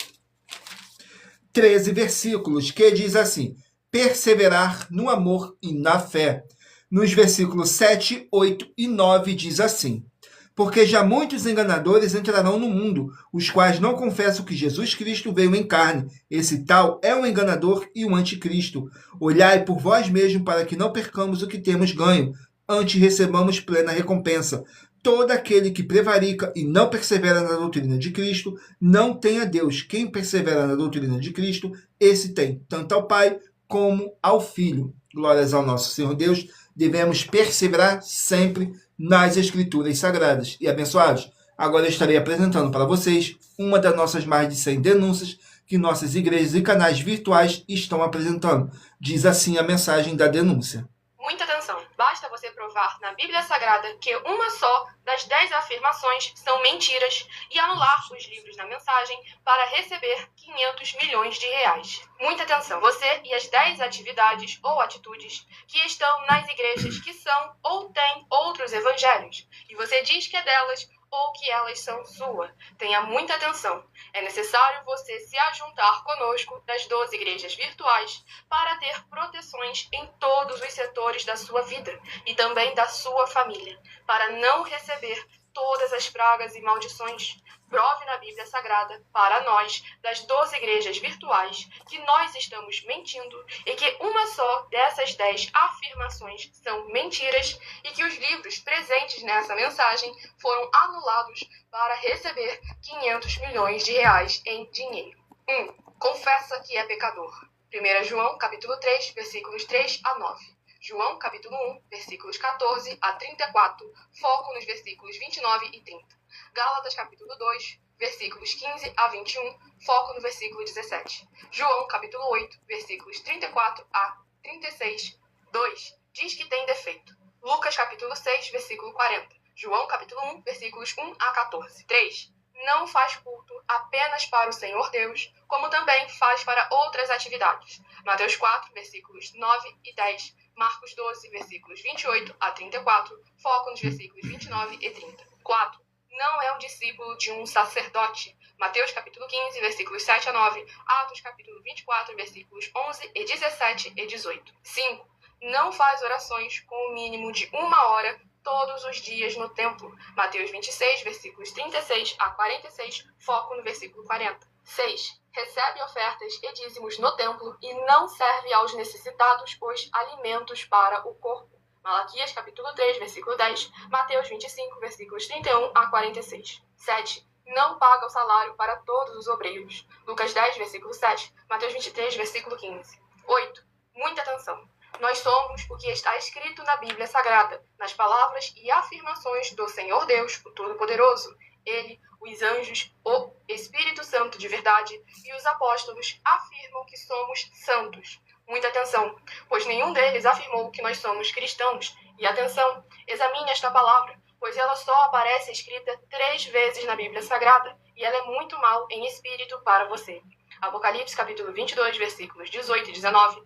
13 versículos, que diz assim: perseverar no amor e na fé. Nos versículos 7, 8 e 9 diz assim: porque já muitos enganadores entrarão no mundo, os quais não confessam que Jesus Cristo veio em carne. Esse tal é um enganador e um anticristo. Olhai por vós mesmos para que não percamos o que temos ganho, antes recebamos plena recompensa. Todo aquele que prevarica e não persevera na doutrina de Cristo, não tem a Deus. Quem persevera na doutrina de Cristo, esse tem, tanto ao Pai como ao Filho. Glórias ao nosso Senhor Deus. Devemos perseverar sempre nas Escrituras Sagradas. E abençoados, agora eu estarei apresentando para vocês uma das nossas mais de 100 denúncias que nossas igrejas e canais virtuais estão apresentando. Diz assim a mensagem da denúncia. Muita atenção! Basta você provar na Bíblia Sagrada que uma só das 10 afirmações são mentiras e anular os livros na mensagem para receber 500 milhões de reais. Muita atenção! Você e as 10 atividades ou atitudes que estão nas igrejas que são ou têm outros evangelhos e você diz que é delas ou que elas são sua. Tenha muita atenção. É necessário você se ajuntar conosco das 12 igrejas virtuais para ter proteções em todos os setores da sua vida e também da sua família, para não receber todas as pragas e maldições. Prove na Bíblia Sagrada para nós, das 12 igrejas virtuais, que nós estamos mentindo e que uma só dessas 10 afirmações são mentiras e que os livros presentes nessa mensagem foram anulados para receber 500 milhões de reais em dinheiro. 1. Confessa que é pecador. 1 João, capítulo 3, versículos 3 a 9. João, capítulo 1, versículos 14 a 34, foco nos versículos 29 e 30. Gálatas, capítulo 2, versículos 15 a 21, foco no versículo 17. João, capítulo 8, versículos 34 a 36, 2. Diz que tem defeito. Lucas, capítulo 6, versículo 40. João, capítulo 1, versículos 1 a 14. 3. Não faz culto apenas para o Senhor Deus, como também faz para outras atividades. Mateus 4, versículos 9 e 10. Marcos 12, versículos 28 a 34, foco nos versículos 29 e 30. 4. Não é um discípulo de um sacerdote. Mateus capítulo 15, versículos 7 a 9, Atos capítulo 24, versículos 11 e 17 e 18. 5. Não faz orações com o mínimo de 1 hora todos os dias no templo. Mateus 26, versículos 36 a 46, foco no versículo 40. 6. Recebe ofertas e dízimos no templo e não serve aos necessitados os alimentos para o corpo. Malaquias, capítulo 3, versículo 10, Mateus 25, versículos 31 a 46. 7. Não paga o salário para todos os obreiros. Lucas 10, versículo 7, Mateus 23, versículo 15. 8. Muita atenção. Nós somos o que está escrito na Bíblia Sagrada, nas palavras e afirmações do Senhor Deus, o Todo-Poderoso. Ele, os anjos, o Espírito Santo de verdade e os apóstolos afirmam que somos santos. Muita atenção, pois nenhum deles afirmou que nós somos cristãos. E atenção, examine esta palavra, pois ela só aparece escrita 3 vezes na Bíblia Sagrada e ela é muito mal em espírito para você. Apocalipse capítulo 22, versículos 18 e 19, 1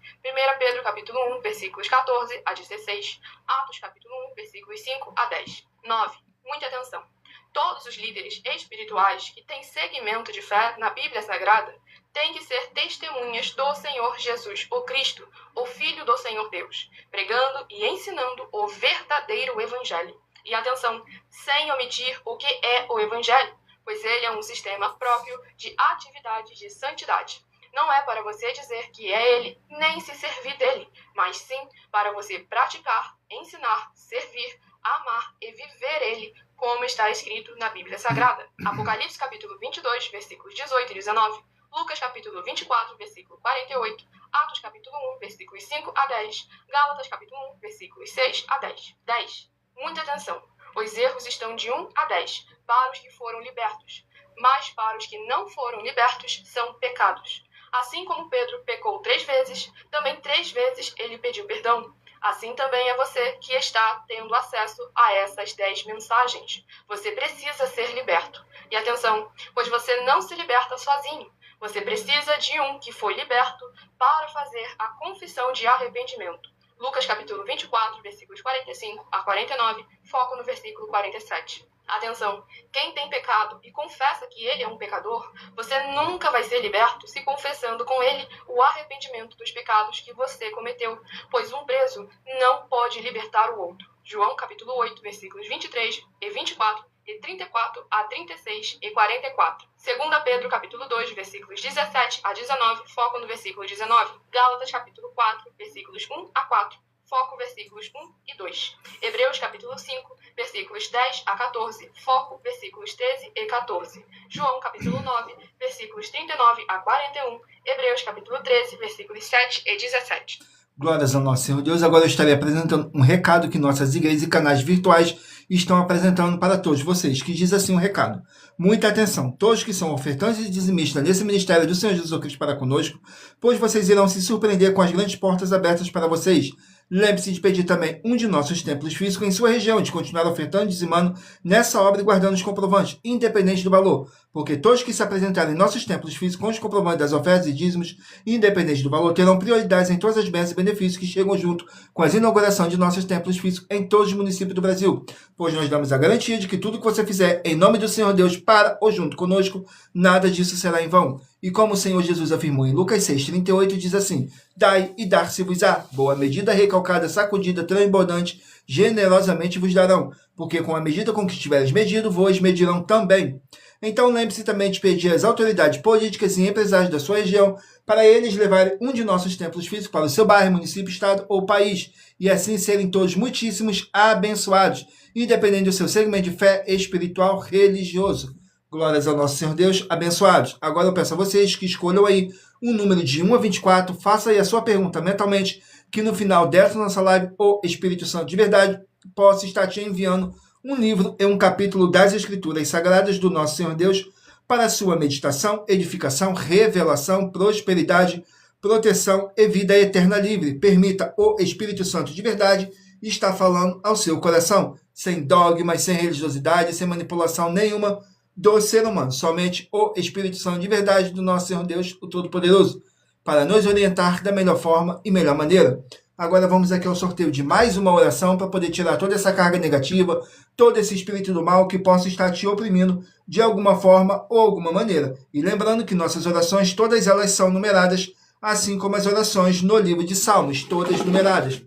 Pedro capítulo 1, versículos 14 a 16, Atos capítulo 1, versículos 5 a 10. 9. Muita atenção. Todos os líderes espirituais que têm segmento de fé na Bíblia Sagrada têm que ser testemunhas do Senhor Jesus, o Cristo, o Filho do Senhor Deus, pregando e ensinando o verdadeiro Evangelho. E atenção, sem omitir o que é o Evangelho, pois ele é um sistema próprio de atividade de santidade. Não é para você dizer que é ele, nem se servir dele, mas sim para você praticar, ensinar, servir, amar e viver ele, como está escrito na Bíblia Sagrada. Apocalipse capítulo 22, versículos 18 e 19, Lucas capítulo 24, versículo 48, Atos capítulo 1, versículos 5 a 10, Gálatas capítulo 1, versículos 6 a 10. 10. Muita atenção. Os erros estão de 1 a 10 para os que foram libertos, mas para os que não foram libertos são pecados. Assim como Pedro pecou 3 vezes, também 3 vezes ele pediu perdão. Assim também é você que está tendo acesso a essas 10 mensagens. Você precisa ser liberto. E atenção, pois você não se liberta sozinho. Você precisa de um que foi liberto para fazer a confissão de arrependimento. Lucas capítulo 24, versículos 45 a 49, foco no versículo 47. Atenção, quem tem pecado e confessa que ele é um pecador, você nunca vai ser liberto se confessando com ele o arrependimento dos pecados que você cometeu, pois um preso não pode libertar o outro. João capítulo 8, versículos 23 e 24 e 34 a 36 e 44. 2 Pedro capítulo 2, versículos 17 a 19, foco no versículo 19. Gálatas capítulo 4, versículos 1 a 4. Foco versículos 1 e 2. Hebreus capítulo 5, versículos 10 a 14. Foco versículos 13 e 14. João capítulo 9, versículos 39 a 41. Hebreus capítulo 13, versículos 7 e 17. Glórias ao nosso Senhor Deus. Agora eu estarei apresentando um recado que nossas igrejas e canais virtuais estão apresentando para todos vocês, que diz assim um recado. Muita atenção, todos que são ofertantes e dizimistas nesse ministério do Senhor Jesus Cristo para conosco, pois vocês irão se surpreender com as grandes portas abertas para vocês. Lembre-se de pedir também um de nossos templos físicos em sua região, de continuar ofertando e dizimando nessa obra e guardando os comprovantes, independente do valor, porque todos que se apresentarem em nossos templos físicos com os comprovantes das ofertas e dízimos, independente do valor, terão prioridades em todas as bênçãos e benefícios que chegam junto com a inauguração de nossos templos físicos em todos os municípios do Brasil, pois nós damos a garantia de que tudo que você fizer em nome do Senhor Deus para ou junto conosco, nada disso será em vão. E como o Senhor Jesus afirmou em Lucas 6,38, diz assim: dai e dar-se-vos-á, boa medida, recalcada, sacudida, transbordante, generosamente vos darão, porque com a medida com que tiveres medido, vos medirão também. Então lembre-se também de pedir às autoridades políticas e empresários da sua região para eles levarem um de nossos templos físicos para o seu bairro, município, estado ou país, e assim serem todos muitíssimos abençoados, independente do seu segmento de fé espiritual religioso. Glórias ao nosso Senhor Deus, abençoados. Agora eu peço a vocês que escolham aí um número de 1 a 24, faça aí a sua pergunta mentalmente, que no final dessa nossa live, o Espírito Santo de verdade possa estar te enviando um livro e um capítulo das Escrituras Sagradas do nosso Senhor Deus para a sua meditação, edificação, revelação, prosperidade, proteção e vida eterna livre. Permita o Espírito Santo de verdade estar falando ao seu coração, sem dogmas, sem religiosidade, sem manipulação nenhuma do ser humano, somente o Espírito Santo de verdade do nosso Senhor Deus, o Todo-Poderoso, para nos orientar da melhor forma e melhor maneira. Agora vamos aqui ao sorteio de mais uma oração para poder tirar toda essa carga negativa, todo esse espírito do mal que possa estar te oprimindo de alguma forma ou alguma maneira. E lembrando que nossas orações, todas elas são numeradas, assim como as orações no livro de Salmos, todas numeradas.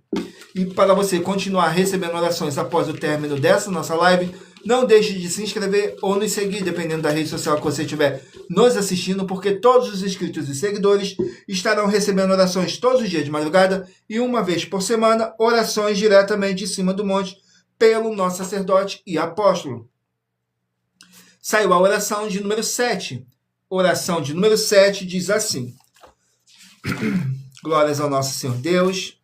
E para você continuar recebendo orações após o término dessa nossa live, não deixe de se inscrever ou nos seguir, dependendo da rede social que você estiver nos assistindo, porque todos os inscritos e seguidores estarão recebendo orações todos os dias de madrugada e uma vez por semana, orações diretamente de cima do monte pelo nosso sacerdote e apóstolo. Saiu a oração de número 7. Oração de número 7 diz assim: glórias ao nosso Senhor Deus.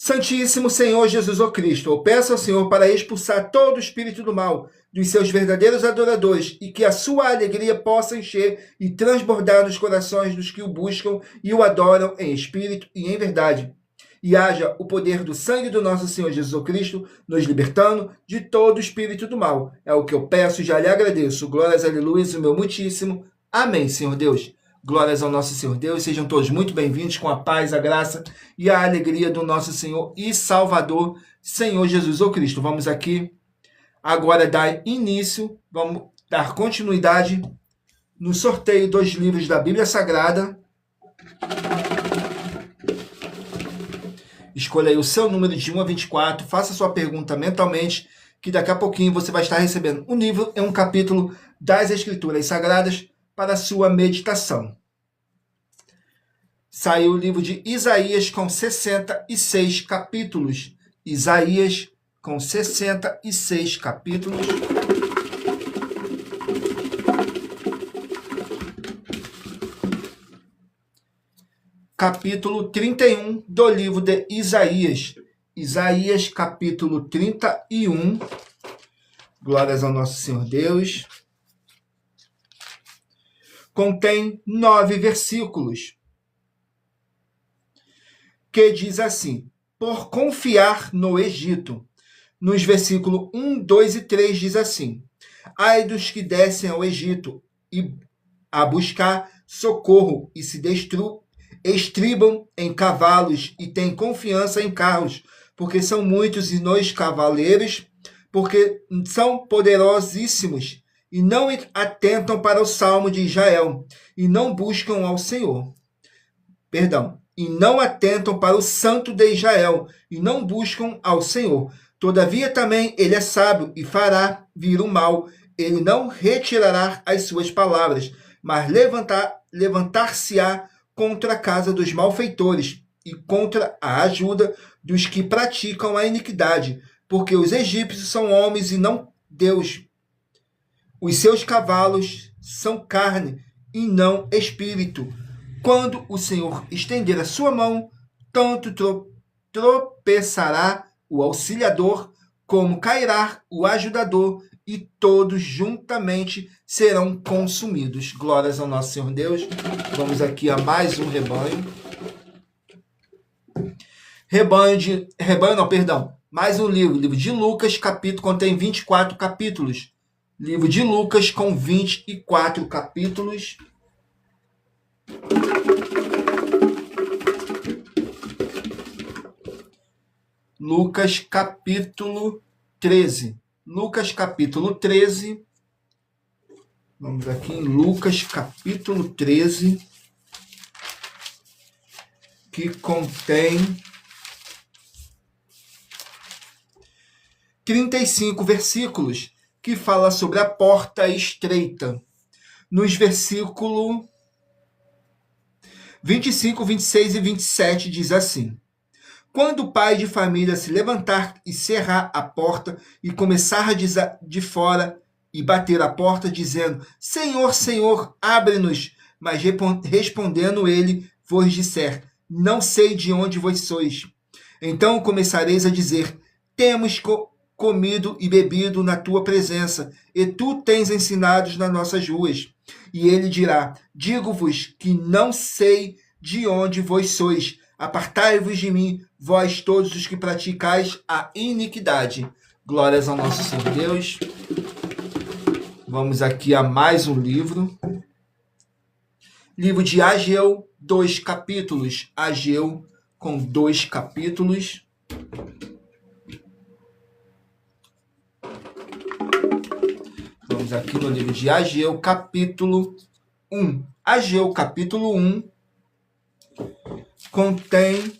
Santíssimo Senhor Jesus o Cristo, eu peço ao Senhor para expulsar todo o espírito do mal dos seus verdadeiros adoradores e que a sua alegria possa encher e transbordar nos corações dos que o buscam e o adoram em espírito e em verdade. E haja o poder do sangue do nosso Senhor Jesus o Cristo nos libertando de todo o espírito do mal. É o que eu peço e já lhe agradeço. Glórias, aleluia, o meu muitíssimo. Amém, Senhor Deus. Glórias ao nosso Senhor Deus, sejam todos muito bem-vindos com a paz, a graça e a alegria do nosso Senhor e Salvador, Senhor Jesus o Cristo. Vamos aqui agora dar início, vamos dar continuidade no sorteio dos livros da Bíblia Sagrada. Escolha aí o seu número de 1 a 24, faça sua pergunta mentalmente, que daqui a pouquinho você vai estar recebendo um livro e um capítulo das Escrituras Sagradas para a sua meditação. Saiu o livro de Isaías com 66 capítulos. Isaías com 66 capítulos. Capítulo 31 do livro de Isaías. Isaías capítulo 31. Glórias ao nosso Senhor Deus. Contém 9 versículos, que diz assim: por confiar no Egito. Nos versículos 1, 2 e 3 diz assim: ai dos que descem ao Egito e a buscar socorro e se estribam em cavalos e têm confiança em carros, porque são muitos e nos cavaleiros, porque são poderosíssimos, e não atentam para o salmo de Israel, e não buscam ao Senhor. E não atentam para o Santo de Israel, e não buscam ao Senhor. Todavia também ele é sábio e fará vir o mal. Ele não retirará as suas palavras, mas levantar-se-á contra a casa dos malfeitores e contra a ajuda dos que praticam a iniquidade, porque os egípcios são homens e não Deus. Os seus cavalos são carne e não espírito. Quando o Senhor estender a sua mão, tanto tropeçará o auxiliador, como cairá o ajudador, e todos juntamente serão consumidos. Glórias ao nosso Senhor Deus. Vamos aqui a mais um rebanho. Mais um livro de Lucas, contém 24 capítulos. Livro de Lucas com 24 capítulos. Lucas capítulo 13. Lucas capítulo 13. Vamos aqui em Lucas capítulo 13, que contém 35 versículos, que fala sobre a porta estreita. Nos versículos 25, 26 e 27 diz assim: quando o pai de família se levantar e cerrar a porta e começar de fora e bater a porta, dizendo: Senhor, Senhor, abre-nos. Mas respondendo ele, vos disser: não sei de onde vós sois. Então começareis a dizer: temos comido e bebido na tua presença, e tu tens ensinado nas nossas ruas. E ele dirá: digo-vos que não sei de onde vós sois. Apartai-vos de mim, vós todos os que praticais a iniquidade. Glórias ao nosso Senhor Deus. Vamos aqui a mais um livro. Livro de Ageu, 2 capítulos. Ageu com 2 capítulos. Vamos aqui no livro de Ageu, capítulo 1. Ageu, capítulo 1, contém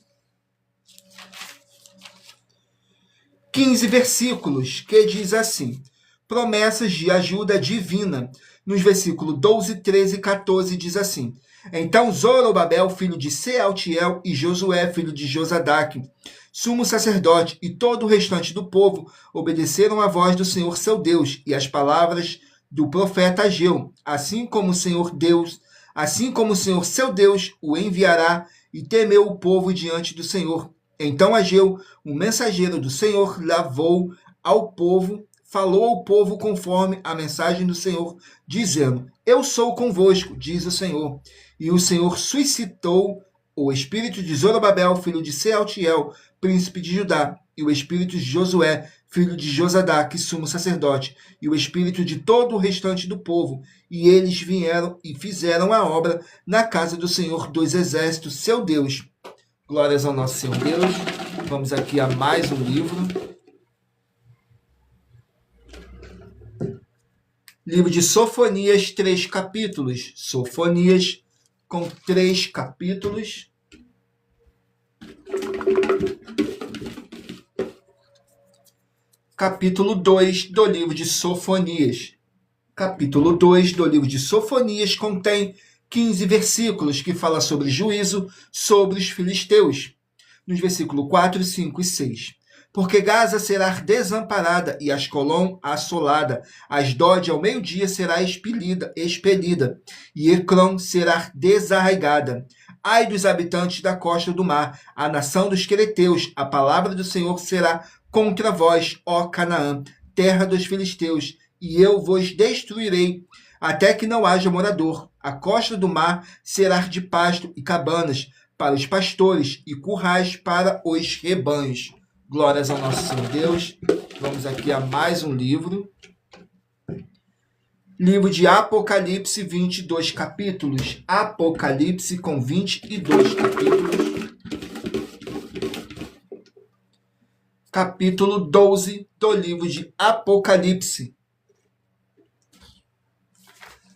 15 versículos, que diz assim: promessas de ajuda divina. Nos versículos 12, 13 e 14 diz assim: então Zorobabel, filho de Sealtiel, e Josué, filho de Josadaque, sumo sacerdote, e todo o restante do povo obedeceram à voz do Senhor seu Deus e às palavras do profeta Ageu, assim como o Senhor seu Deus o enviará, e temeu o povo diante do Senhor. Então Ageu, o mensageiro do Senhor, falou ao povo conforme a mensagem do Senhor, dizendo: eu sou convosco, diz o Senhor. E o Senhor suscitou o espírito de Zorobabel, filho de Sealtiel, príncipe de Judá, e o espírito de Josué, filho de Josadaque, sumo sacerdote, e o espírito de todo o restante do povo. E eles vieram e fizeram a obra na casa do Senhor dos Exércitos, seu Deus. Glórias ao nosso Senhor Deus. Vamos aqui a mais um livro. Livro de Sofonias, 3 capítulos. Sofonias com 3 capítulos. Capítulo 2 do livro de Sofonias. Capítulo 2 do livro de Sofonias contém 15 versículos, que fala sobre juízo sobre os filisteus. Nos versículos 4, 5 e 6. Porque Gaza será desamparada e Ascolom assolada. Asdod ao meio-dia será expelida, e Ecrón será desarraigada. Ai dos habitantes da costa do mar, a nação dos quereteus, a palavra do Senhor será contra vós, ó Canaã, terra dos filisteus, e eu vos destruirei, até que não haja morador. A costa do mar será de pasto e cabanas para os pastores, e currais para os rebanhos. Glórias ao nosso Senhor Deus. Vamos aqui a mais um livro. Livro de Apocalipse, 22 capítulos. Apocalipse com 22 capítulos. capítulo 12 do livro de Apocalipse.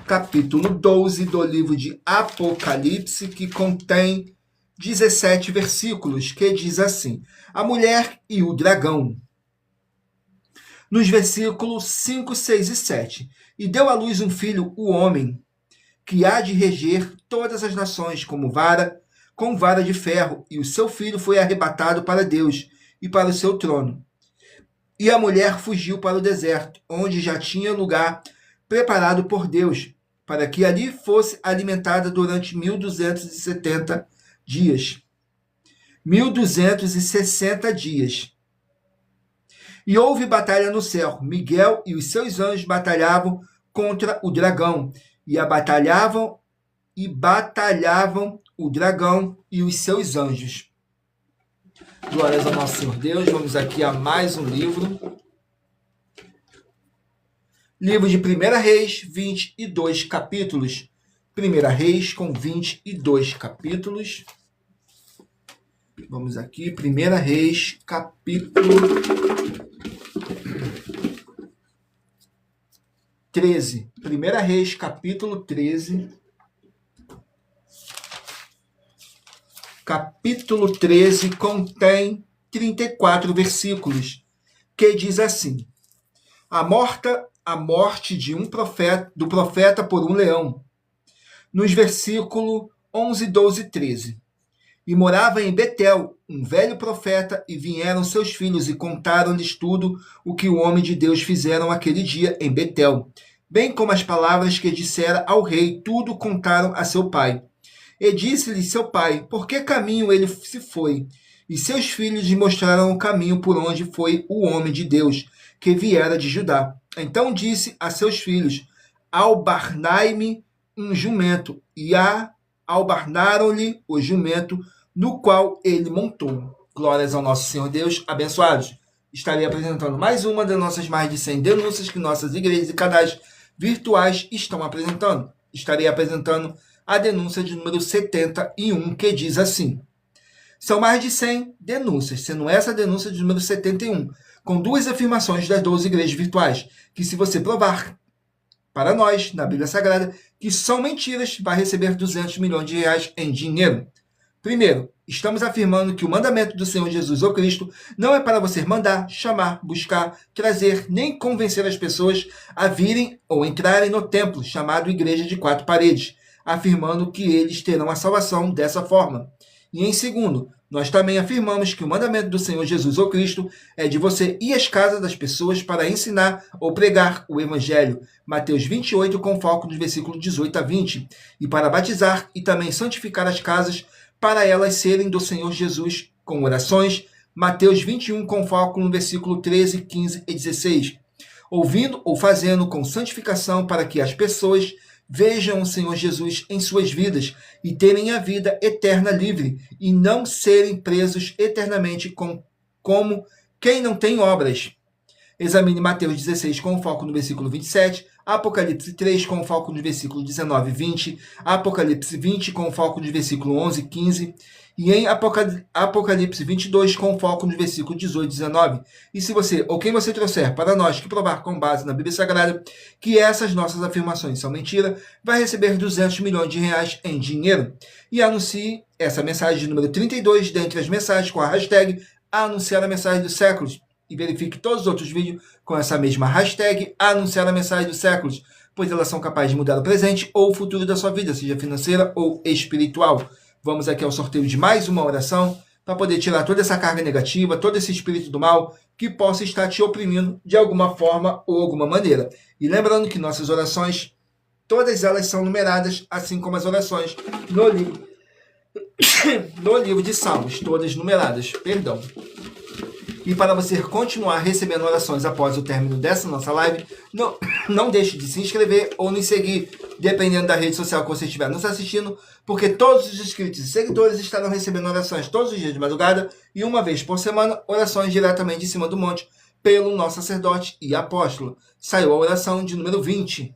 Capítulo 12 do livro de Apocalipse, que contém 17 versículos, que diz assim: a mulher e o dragão. Nos versículos 5, 6 e 7. E deu à luz um filho, o homem, que há de reger todas as nações com vara de ferro, e o seu filho foi arrebatado para Deus e para o seu trono. E a mulher fugiu para o deserto, onde já tinha lugar preparado por Deus, para que ali fosse alimentada durante 1270 dias. 1260 dias. E houve batalha no céu. Miguel e os seus anjos batalhavam contra o dragão, e batalhavam o dragão e os seus anjos. Glórias ao nosso Senhor Deus. Vamos aqui a mais um livro. Livro de 1 Reis, 22 capítulos. 1 Reis com 22 capítulos. Vamos aqui, 1 Reis, capítulo 13. 1 Reis, capítulo 13. Capítulo 13 contém 34 versículos, que diz assim: a morte de do profeta por um leão. Nos versículos 11, 12 e 13. E morava em Betel um velho profeta, e vieram seus filhos e contaram-lhes tudo o que o homem de Deus fizeram aquele dia em Betel, bem como as palavras que dissera ao rei, tudo contaram a seu pai. E disse-lhe seu pai, por que caminho ele se foi? E seus filhos lhe mostraram o caminho por onde foi o homem de Deus, que viera de Judá. Então disse a seus filhos, albarnai-me um jumento, e albarnaram-lhe o jumento, no qual ele montou. Glórias ao nosso Senhor Deus, abençoados. Estarei apresentando mais uma das nossas mais de 100 denúncias que nossas igrejas e canais virtuais estão apresentando. Estarei apresentando a denúncia de número 71, que diz assim: são mais de 100 denúncias, sendo essa a denúncia de número 71, com duas afirmações das 12 igrejas virtuais, que se você provar para nós, na Bíblia Sagrada, que são mentiras, vai receber 200 milhões de reais em dinheiro. Primeiro, estamos afirmando que o mandamento do Senhor Jesus ou Cristo não é para você mandar, chamar, buscar, trazer, nem convencer as pessoas a virem ou entrarem no templo, chamado Igreja de Quatro Paredes, afirmando que eles terão a salvação dessa forma. E em segundo, nós também afirmamos que o mandamento do Senhor Jesus ou Cristo é de você ir às casas das pessoas para ensinar ou pregar o Evangelho, Mateus 28, com foco nos versículos 18 a 20, e para batizar e também santificar as casas para elas serem do Senhor Jesus com orações, Mateus 21, com foco no versículo 13, 15 e 16, ouvindo ou fazendo com santificação para que as pessoas vejam o Senhor Jesus em suas vidas e terem a vida eterna livre e não serem presos eternamente como quem não tem obras. Examine Mateus 16 com foco no versículo 27, Apocalipse 3 com foco no versículo 19 e 20, Apocalipse 20 com foco no versículo 11 e 15, e em Apocalipse 22 com foco no versículo 18 e 19. E se você, ou quem você trouxer para nós que provar com base na Bíblia Sagrada que essas nossas afirmações são mentira, vai receber 200 milhões de reais em dinheiro. E anuncie essa mensagem de número 32 dentre as mensagens com a hashtag anunciar a mensagem dos séculos. E verifique todos os outros vídeos com essa mesma hashtag anunciar a mensagem dos séculos, pois elas são capazes de mudar o presente ou o futuro da sua vida, seja financeira ou espiritual. Vamos aqui ao sorteio de mais uma oração para poder tirar toda essa carga negativa, todo esse espírito do mal que possa estar te oprimindo de alguma forma ou alguma maneira. E lembrando que nossas orações, todas elas são numeradas, assim como as orações no livro de Salmos, todas numeradas, perdão. E para você continuar recebendo orações após o término dessa nossa live, não deixe de se inscrever ou nos seguir, dependendo da rede social que você estiver nos assistindo, porque todos os inscritos e seguidores estarão recebendo orações todos os dias de madrugada e uma vez por semana, orações diretamente de cima do monte pelo nosso sacerdote e apóstolo. Saiu a oração de número 20.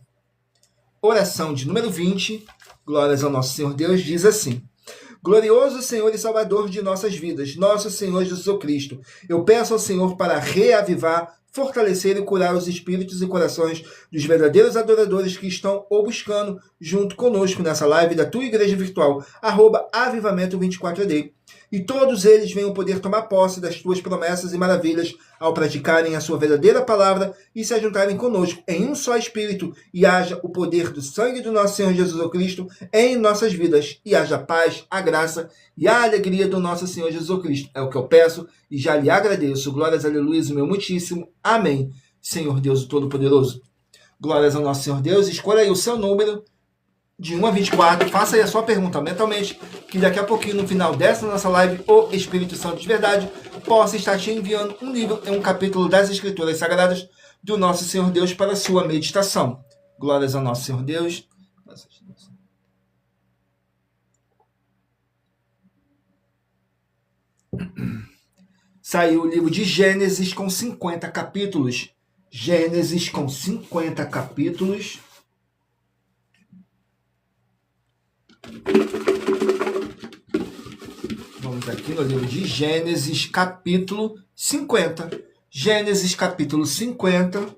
Oração de número 20, glórias ao nosso Senhor Deus, diz assim: Glorioso Senhor e Salvador de nossas vidas, nosso Senhor Jesus Cristo, eu peço ao Senhor para reavivar, fortalecer e curar os espíritos e corações dos verdadeiros adoradores que estão ou buscando junto conosco nessa live da tua igreja virtual, @avivamento24AD. E todos eles venham poder tomar posse das tuas promessas e maravilhas ao praticarem a sua verdadeira palavra e se ajuntarem conosco em um só espírito, e haja o poder do sangue do nosso Senhor Jesus Cristo em nossas vidas, e haja a paz, a graça e a alegria do nosso Senhor Jesus Cristo. É o que eu peço e já lhe agradeço. Glórias, aleluia, o meu muitíssimo. Amém. Senhor Deus o Todo-Poderoso. Glórias ao nosso Senhor Deus. Escolha aí o seu número de 1 a 24, faça aí a sua pergunta mentalmente, que daqui a pouquinho, no final dessa nossa live, o Espírito Santo de verdade possa estar te enviando um livro em um capítulo das Escrituras Sagradas do nosso Senhor Deus para a sua meditação. Glórias ao nosso Senhor Deus. Saiu o livro de Gênesis com 50 capítulos. Gênesis com 50 capítulos. Vamos aqui no livro de Gênesis, capítulo 50. Gênesis, capítulo 50.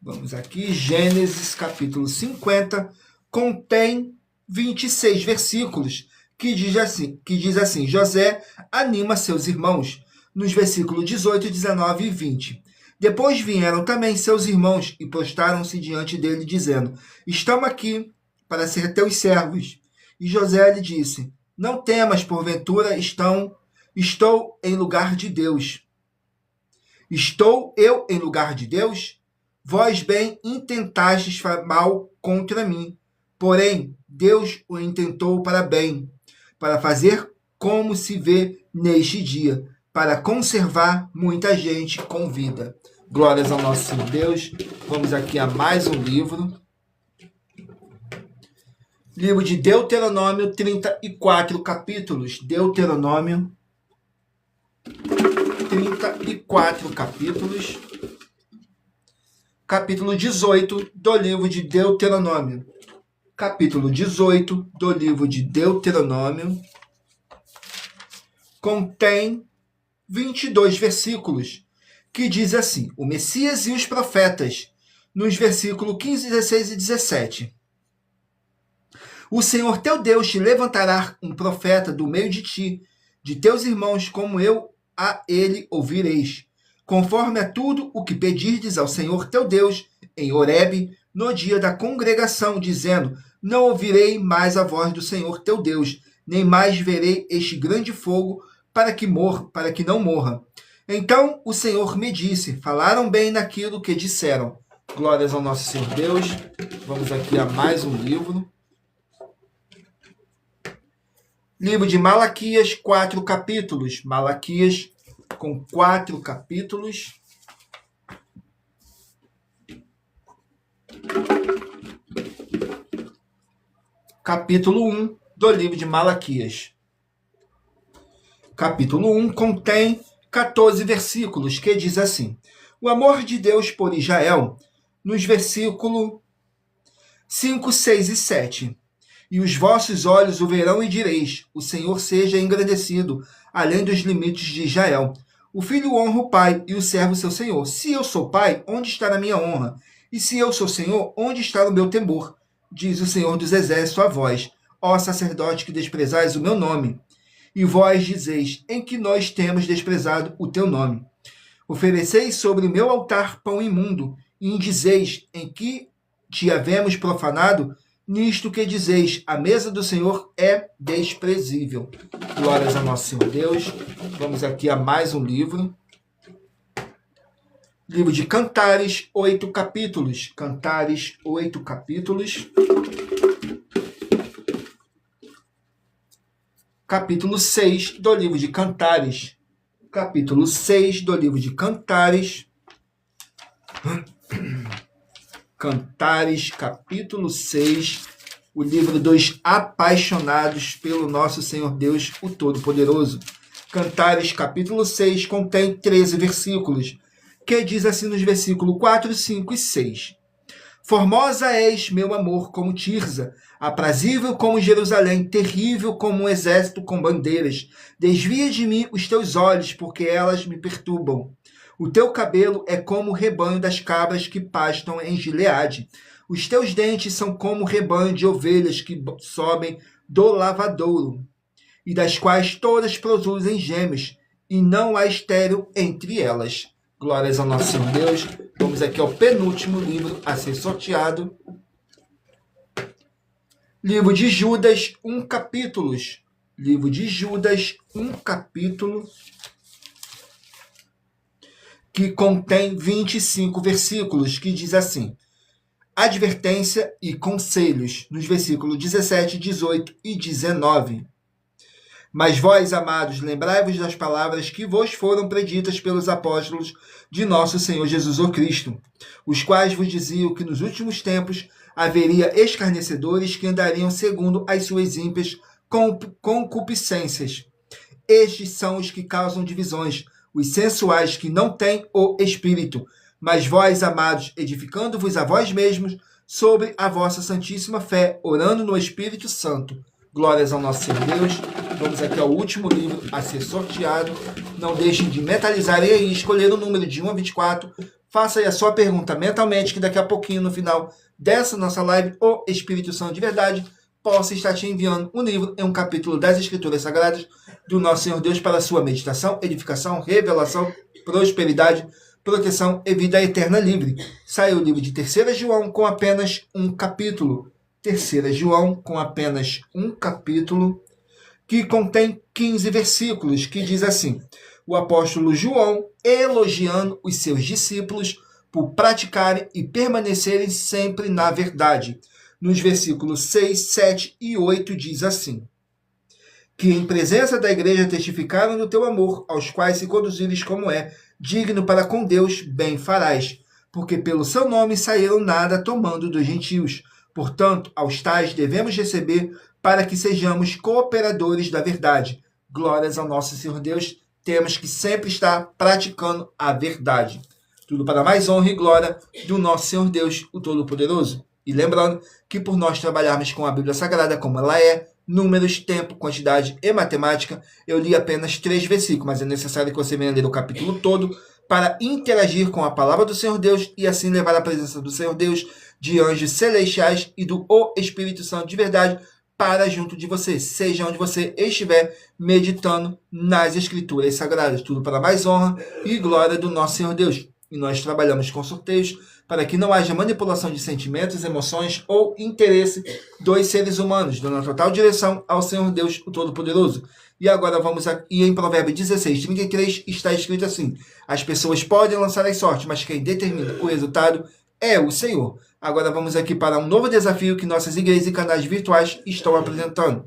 Vamos aqui, Gênesis, capítulo 50, contém 26 versículos, que diz assim, José anima seus irmãos, nos versículos 18, 19 e 20. Depois vieram também seus irmãos e prostraram-se diante dele, dizendo, estamos aqui para ser teus servos. E José lhe disse, não temas, porventura estou em lugar de Deus. Estou eu em lugar de Deus? Vós bem intentastes mal contra mim, porém Deus o intentou para bem, para fazer como se vê neste dia, para conservar muita gente com vida. Glórias ao nosso Senhor Deus. Vamos aqui a mais um livro. Livro de Deuteronômio, 34 capítulos. Deuteronômio, 34 capítulos. Capítulo 18 do livro de Deuteronômio. Capítulo 18 do livro de Deuteronômio contém 22 versículos, que diz assim, o Messias e os profetas, nos versículos 15, 16 e 17. O Senhor teu Deus te levantará um profeta do meio de ti, de teus irmãos, como eu a ele ouvireis, conforme a tudo o que pedirdes ao Senhor teu Deus em Horebe, no dia da congregação, dizendo, não ouvirei mais a voz do Senhor teu Deus, nem mais verei este grande fogo, para que não morra. Então o Senhor me disse, falaram bem naquilo que disseram. Glórias ao nosso Senhor Deus. Vamos aqui a mais um livro. Livro de Malaquias, 4 capítulos. Malaquias com 4 capítulos. Capítulo 1 do livro de Malaquias. Capítulo 1 contém 14 versículos, que diz assim, o amor de Deus por Israel, nos versículos 5, 6 e 7. E os vossos olhos o verão e direis, o Senhor seja engrandecido, além dos limites de Israel. O filho honra o pai e o servo seu senhor. Se eu sou pai, onde está a minha honra? E se eu sou senhor, onde está o meu temor? Diz o Senhor dos exércitos a vós, ó sacerdote que desprezais o meu nome. E vós dizeis, em que nós temos desprezado o teu nome. Ofereceis sobre o meu altar pão imundo, e dizeis, em que te havemos profanado, nisto que dizeis, a mesa do Senhor é desprezível. Glórias ao nosso Senhor Deus. Vamos aqui a mais um livro. Livro de Cantares, 8 capítulos. Cantares, 8 capítulos. Capítulo 6 do livro de Cantares. Capítulo 6 do livro de Cantares. Cantares, capítulo 6. O livro dos apaixonados pelo nosso Senhor Deus, o Todo-Poderoso. Cantares, capítulo 6, contém 13 versículos, que diz assim nos versículos 4, 5 e 6. Formosa és, meu amor, como Tirza, aprazível como Jerusalém, terrível como um exército com bandeiras. Desvia de mim os teus olhos, porque elas me perturbam. O teu cabelo é como o rebanho das cabras que pastam em Gileade. Os teus dentes são como o rebanho de ovelhas que sobem do lavadouro, e das quais todas produzem gêmeos, e não há estéril entre elas. Glórias ao nosso Senhor Deus. Vamos aqui ao penúltimo livro a ser sorteado. Livro de Judas, 1 capítulo. Livro de Judas, 1 capítulo, que contém 25 versículos, que diz assim: advertência e conselhos, nos versículos 17, 18 e 19. Mas vós, amados, lembrai-vos das palavras que vos foram preditas pelos apóstolos de nosso Senhor Jesus o Cristo, os quais vos diziam que nos últimos tempos haveria escarnecedores que andariam segundo as suas ímpias concupiscências. Estes são os que causam divisões, os sensuais que não têm o Espírito. Mas vós, amados, edificando-vos a vós mesmos sobre a vossa santíssima fé, orando no Espírito Santo. Glórias ao nosso Senhor Deus. Vamos aqui ao último livro a ser sorteado. Não deixem de mentalizar e aí escolher o número de 1 a 24. Faça aí a sua pergunta mentalmente, que daqui a pouquinho, no final dessa nossa live, o Espírito Santo de verdade possa estar te enviando um livro em um capítulo das Escrituras Sagradas do nosso Senhor Deus para a sua meditação, edificação, revelação, prosperidade, proteção e vida eterna livre. Saiu o livro de 3 João com apenas um capítulo. 3 João com apenas um capítulo, que contém 15 versículos, que diz assim: o apóstolo João elogiando os seus discípulos por praticarem e permanecerem sempre na verdade. Nos versículos 6, 7 e 8 diz assim: que em presença da igreja testificaram do teu amor, aos quais se conduzires como é, digno para com Deus, bem farás, porque pelo seu nome saíram nada tomando dos gentios. Portanto, aos tais devemos receber para que sejamos cooperadores da verdade. Glórias ao nosso Senhor Deus. Temos que sempre estar praticando a verdade. Tudo para mais honra e glória do nosso Senhor Deus, o Todo-Poderoso. E lembrando que por nós trabalharmos com a Bíblia Sagrada como ela é, números, tempo, quantidade e matemática, eu li apenas 3 versículos, mas é necessário que você venha ler o capítulo todo para interagir com a palavra do Senhor Deus e assim levar a presença do Senhor Deus, de anjos celestiais e do Espírito Santo de verdade para junto de você, seja onde você estiver meditando nas Escrituras Sagradas. Tudo para mais honra e glória do nosso Senhor Deus. E nós trabalhamos com sorteios para que não haja manipulação de sentimentos, emoções ou interesse dos seres humanos, dando a total direção ao Senhor Deus, o Todo-Poderoso. E agora vamos aqui em Provérbios 16, 33, está escrito assim: as pessoas podem lançar as sortes, mas quem determina o resultado é o Senhor. Agora vamos aqui para um novo desafio que nossas igrejas e canais virtuais estão apresentando.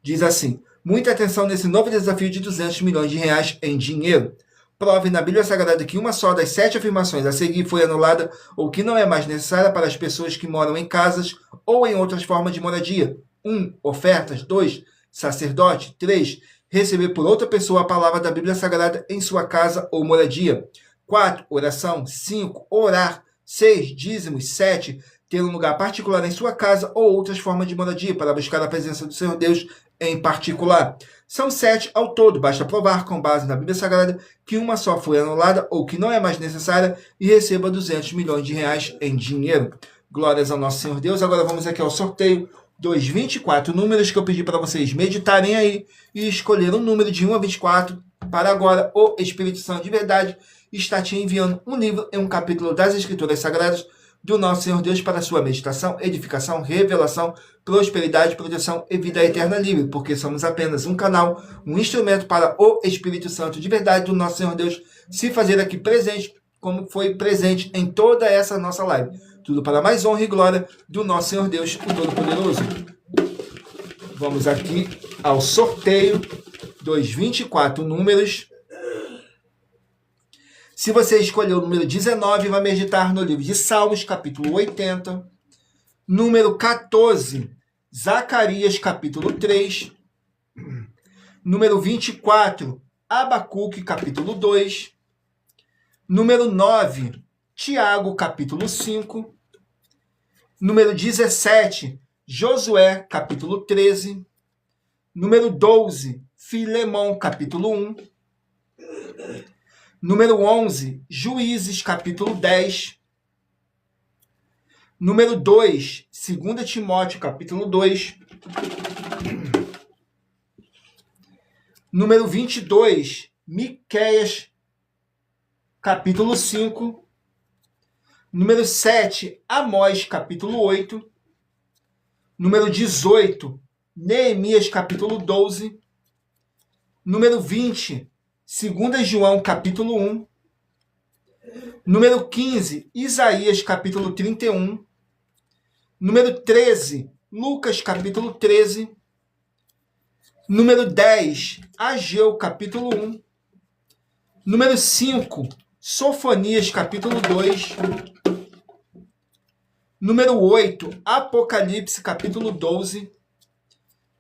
Diz assim: muita atenção nesse novo desafio de 200 milhões de reais em dinheiro. Prove na Bíblia Sagrada que uma só das 7 afirmações a seguir foi anulada ou que não é mais necessária para as pessoas que moram em casas ou em outras formas de moradia. 1. Ofertas. 2. Sacerdote. 3. Receber por outra pessoa a palavra da Bíblia Sagrada em sua casa ou moradia. 4. Oração. 5. Orar. 6. Dízimos. 7. Ter um lugar particular em sua casa ou outras formas de moradia para buscar a presença do Senhor Deus em particular. São 7 ao todo, basta provar com base na Bíblia Sagrada que uma só foi anulada ou que não é mais necessária e receba 200 milhões de reais em dinheiro. Glórias ao nosso Senhor Deus. Agora vamos aqui ao sorteio dos 24 números que eu pedi para vocês meditarem aí e escolher um número de 1 a 24 para agora o Espírito Santo de verdade está te enviando um livro em um capítulo das Escrituras Sagradas do nosso Senhor Deus para a sua meditação, edificação, revelação, prosperidade, proteção e vida eterna livre, porque somos apenas um canal, um instrumento para o Espírito Santo de verdade do nosso Senhor Deus se fazer aqui presente, como foi presente em toda essa nossa live. Tudo para mais honra e glória do nosso Senhor Deus, o Todo-Poderoso. Vamos aqui ao sorteio dos 24 números. Se você escolher o número 19, vai meditar no livro de Salmos, capítulo 80. Número 14, Zacarias, capítulo 3. Número 24, Abacuque, capítulo 2. Número 9, Tiago, capítulo 5. Número 17, Josué, capítulo 13. Número 12, Filemão, capítulo 1. Número 11, Juízes, capítulo 10. Número 2, 2 Timóteo, capítulo 2. Número 22, Miqueias, capítulo 5. Número 7, Amós, capítulo 8. Número 18, Neemias, capítulo 12. Número 20, 2 João, capítulo 1. Número 15, Isaías, capítulo 31. Número 13, Lucas, capítulo 13. Número 10, Ageu, capítulo 1. Número 5, Sofonias, capítulo 2. Número 8, Apocalipse, capítulo 12.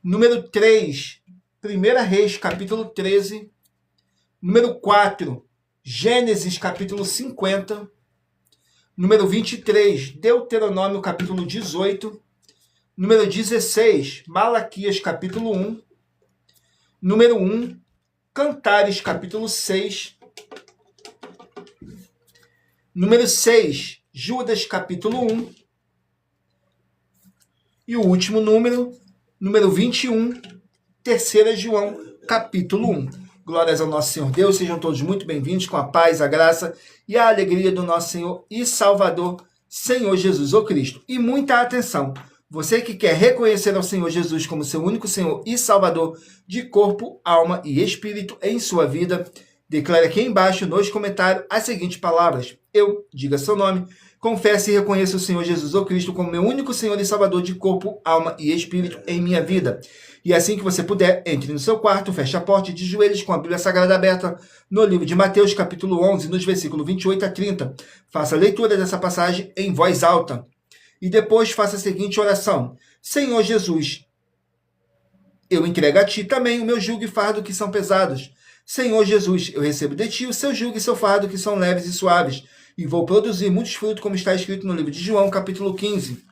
Número 3, 1 Reis, capítulo 13. Número 4, Gênesis, capítulo 50. Número 23, Deuteronômio, capítulo 18. Número 16, Malaquias, capítulo 1. Número 1, Cantares, capítulo 6. Número 6, Judas, capítulo 1. E o último número 21, 3 João, capítulo 1. Glórias ao nosso Senhor Deus, sejam todos muito bem-vindos com a paz, a graça e a alegria do nosso Senhor e Salvador, Senhor Jesus, o Cristo. E muita atenção, você que quer reconhecer ao Senhor Jesus como seu único Senhor e Salvador de corpo, alma e espírito em sua vida, declare aqui embaixo nos comentários as seguintes palavras. Eu, diga seu nome, confesse e reconheça o Senhor Jesus o Cristo como meu único Senhor e Salvador de corpo, alma e espírito em minha vida. E assim que você puder, entre no seu quarto, feche a porta de joelhos com a Bíblia Sagrada aberta no livro de Mateus, capítulo 11, nos versículos 28 a 30. Faça a leitura dessa passagem em voz alta. E depois faça a seguinte oração. Senhor Jesus, eu entrego a Ti também o meu jugo e fardo que são pesados. Senhor Jesus, eu recebo de Ti o seu jugo e seu fardo que são leves e suaves. E vou produzir muitos frutos, como está escrito no livro de João, capítulo 15.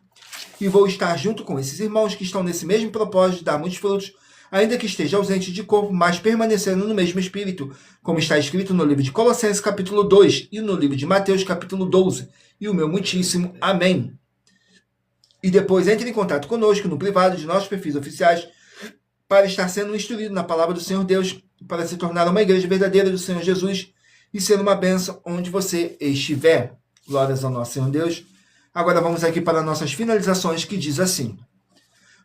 E vou estar junto com esses irmãos que estão nesse mesmo propósito de dar muitos frutos, ainda que esteja ausente de corpo, mas permanecendo no mesmo espírito, como está escrito no livro de Colossenses, capítulo 2, e no livro de Mateus, capítulo 12. E o meu muitíssimo amém. E depois entre em contato conosco no privado de nossos perfis oficiais para estar sendo instruído na palavra do Senhor Deus, para se tornar uma igreja verdadeira do Senhor Jesus e ser uma bênção onde você estiver. Glórias ao nosso Senhor Deus. Agora vamos aqui para nossas finalizações, que diz assim.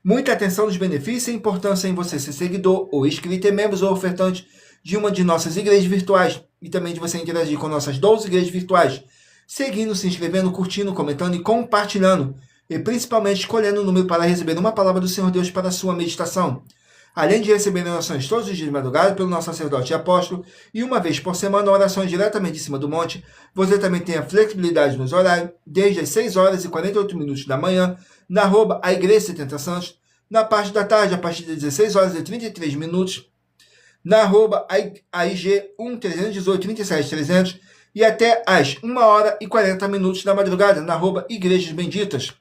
Muita atenção nos benefícios e importância em você ser seguidor ou inscrito em membros ou ofertante de uma de nossas igrejas virtuais e também de você interagir com nossas 12 igrejas virtuais, seguindo, se inscrevendo, curtindo, comentando e compartilhando, e principalmente escolhendo o número para receber uma palavra do Senhor Deus para a sua meditação. Além de receber orações todos os dias de madrugada pelo nosso sacerdote e apóstolo, e uma vez por semana orações diretamente em cima do monte, você também tem a flexibilidade nos horários, desde as 6 horas e 48 minutos da manhã, na @ a Igreja 70 Santos, na parte da tarde, a partir das 16 horas e 33 minutos, na @ a IG 1318 37 300, e até às 1 hora e 40 minutos da madrugada, na @ Igrejas Benditas.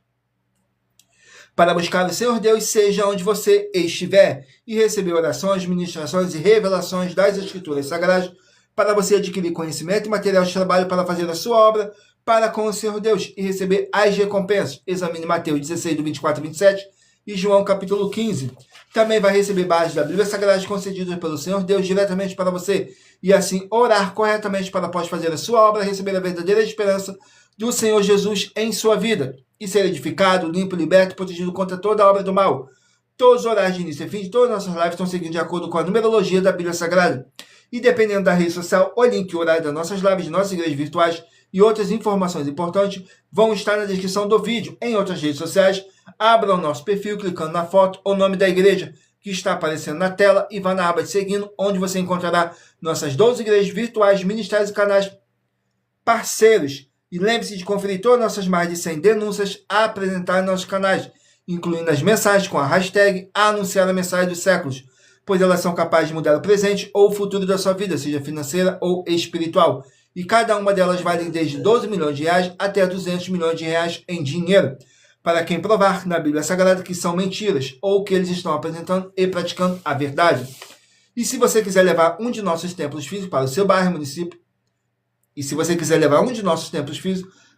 Para buscar o Senhor Deus, seja onde você estiver, e receber orações, ministrações e revelações das Escrituras Sagradas, para você adquirir conhecimento e material de trabalho para fazer a sua obra para com o Senhor Deus e receber as recompensas. Examine Mateus 16, do 24 a 27 e João capítulo 15. Também vai receber bases da Bíblia Sagrada concedidas pelo Senhor Deus diretamente para você, e assim orar corretamente para após fazer a sua obra, receber a verdadeira esperança do Senhor Jesus em sua vida, e ser edificado, limpo, liberto, protegido contra toda a obra do mal. Todos os horários de início e fim de todas as nossas lives estão seguindo de acordo com a numerologia da Bíblia Sagrada. E dependendo da rede social, o link e o horário das nossas lives, de nossas igrejas virtuais e outras informações importantes vão estar na descrição do vídeo. Em outras redes sociais, abra o nosso perfil clicando na foto ou nome da igreja que está aparecendo na tela e vá na aba de seguindo, onde você encontrará nossas 12 igrejas virtuais, ministérios e canais parceiros. E lembre-se de conferir todas as nossas mais de 100 denúncias a apresentar em nossos canais, incluindo as mensagens com a hashtag Anunciar a Mensagem dos Séculos, pois elas são capazes de mudar o presente ou o futuro da sua vida, seja financeira ou espiritual. E cada uma delas vale desde 12 milhões de reais até 200 milhões de reais em dinheiro. para quem provar na Bíblia Sagrada que são mentiras ou que eles estão apresentando e praticando a verdade. E se você quiser levar um de nossos templos físicos para o seu bairro, município,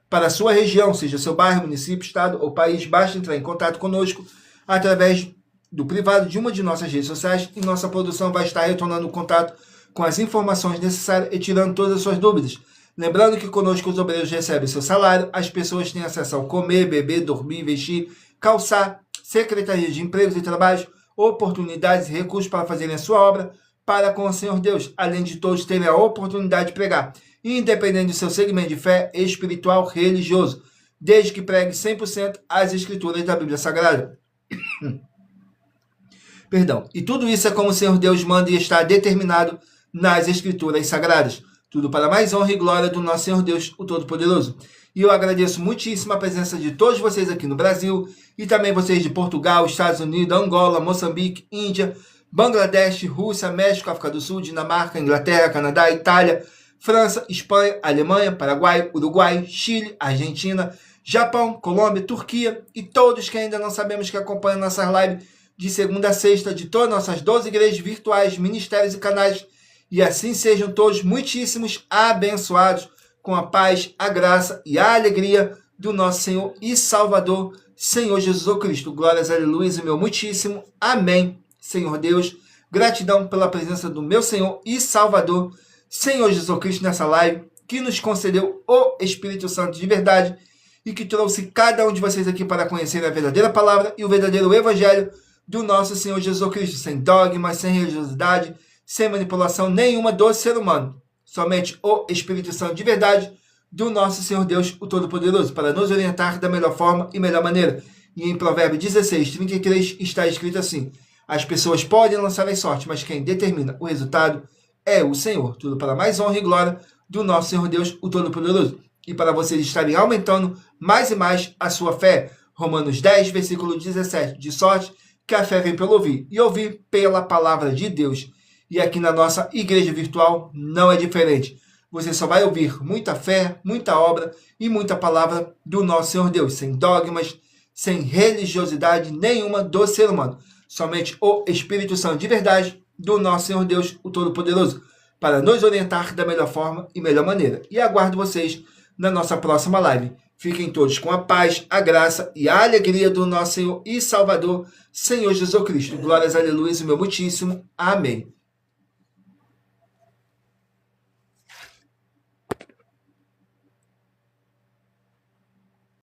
para a sua região, seja seu bairro, município, estado ou país, basta entrar em contato conosco através do privado de uma de nossas redes sociais e nossa produção vai estar retornando o contato com as informações necessárias e tirando todas as suas dúvidas. Lembrando que conosco os obreiros recebem seu salário, as pessoas têm acesso ao comer, beber, dormir, vestir, calçar, secretaria de empregos e trabalhos, oportunidades e recursos para fazerem a sua obra para com o Senhor Deus, além de todos terem a oportunidade de pregar, independente do seu segmento de fé espiritual religioso, desde que pregue 100% as escrituras da Bíblia Sagrada. E tudo isso é como o Senhor Deus manda e está determinado nas escrituras sagradas. Tudo para mais honra e glória do nosso Senhor Deus, o Todo-Poderoso. E eu agradeço muitíssimo a presença de todos vocês aqui no Brasil e também vocês de Portugal, Estados Unidos, Angola, Moçambique, Índia, Bangladesh, Rússia, México, África do Sul, Dinamarca, Inglaterra, Canadá, Itália, França, Espanha, Alemanha, Paraguai, Uruguai, Chile, Argentina, Japão, Colômbia, Turquia e todos que ainda não sabemos que acompanham nossas lives de segunda a sexta de todas nossas 12 igrejas virtuais, ministérios e canais. E assim sejam todos muitíssimos abençoados com a paz, a graça e a alegria do nosso Senhor e Salvador, Senhor Jesus Cristo. Glórias, aleluia, e meu muitíssimo amém. Senhor Deus, gratidão pela presença do meu Senhor e Salvador, Senhor Jesus Cristo, nessa live, que nos concedeu o Espírito Santo de verdade e que trouxe cada um de vocês aqui para conhecer a verdadeira palavra e o verdadeiro evangelho do nosso Senhor Jesus Cristo, sem dogmas, sem religiosidade, sem manipulação nenhuma do ser humano. Somente o Espírito Santo de verdade do nosso Senhor Deus, o Todo-Poderoso, para nos orientar da melhor forma e melhor maneira. E em Provérbios 16, 33 está escrito assim: as pessoas podem lançar as sortes, mas quem determina o resultado é o Senhor. Tudo para mais honra e glória do nosso Senhor Deus, o Todo-Poderoso. E para vocês estarem aumentando mais e mais a sua fé. Romanos 10, versículo 17. De sorte que a fé vem pelo ouvir, e ouvir pela palavra de Deus. E aqui na nossa igreja virtual não é diferente. Você só vai ouvir muita fé, muita obra e muita palavra do nosso Senhor Deus, sem dogmas, sem religiosidade nenhuma do ser humano. Somente o Espírito Santo de verdade do nosso Senhor Deus, o Todo-Poderoso, para nos orientar da melhor forma e melhor maneira. E aguardo vocês na nossa próxima live. Fiquem todos com a paz, a graça e a alegria do nosso Senhor e Salvador, Senhor Jesus Cristo. Glórias, aleluia, e meu muitíssimo amém.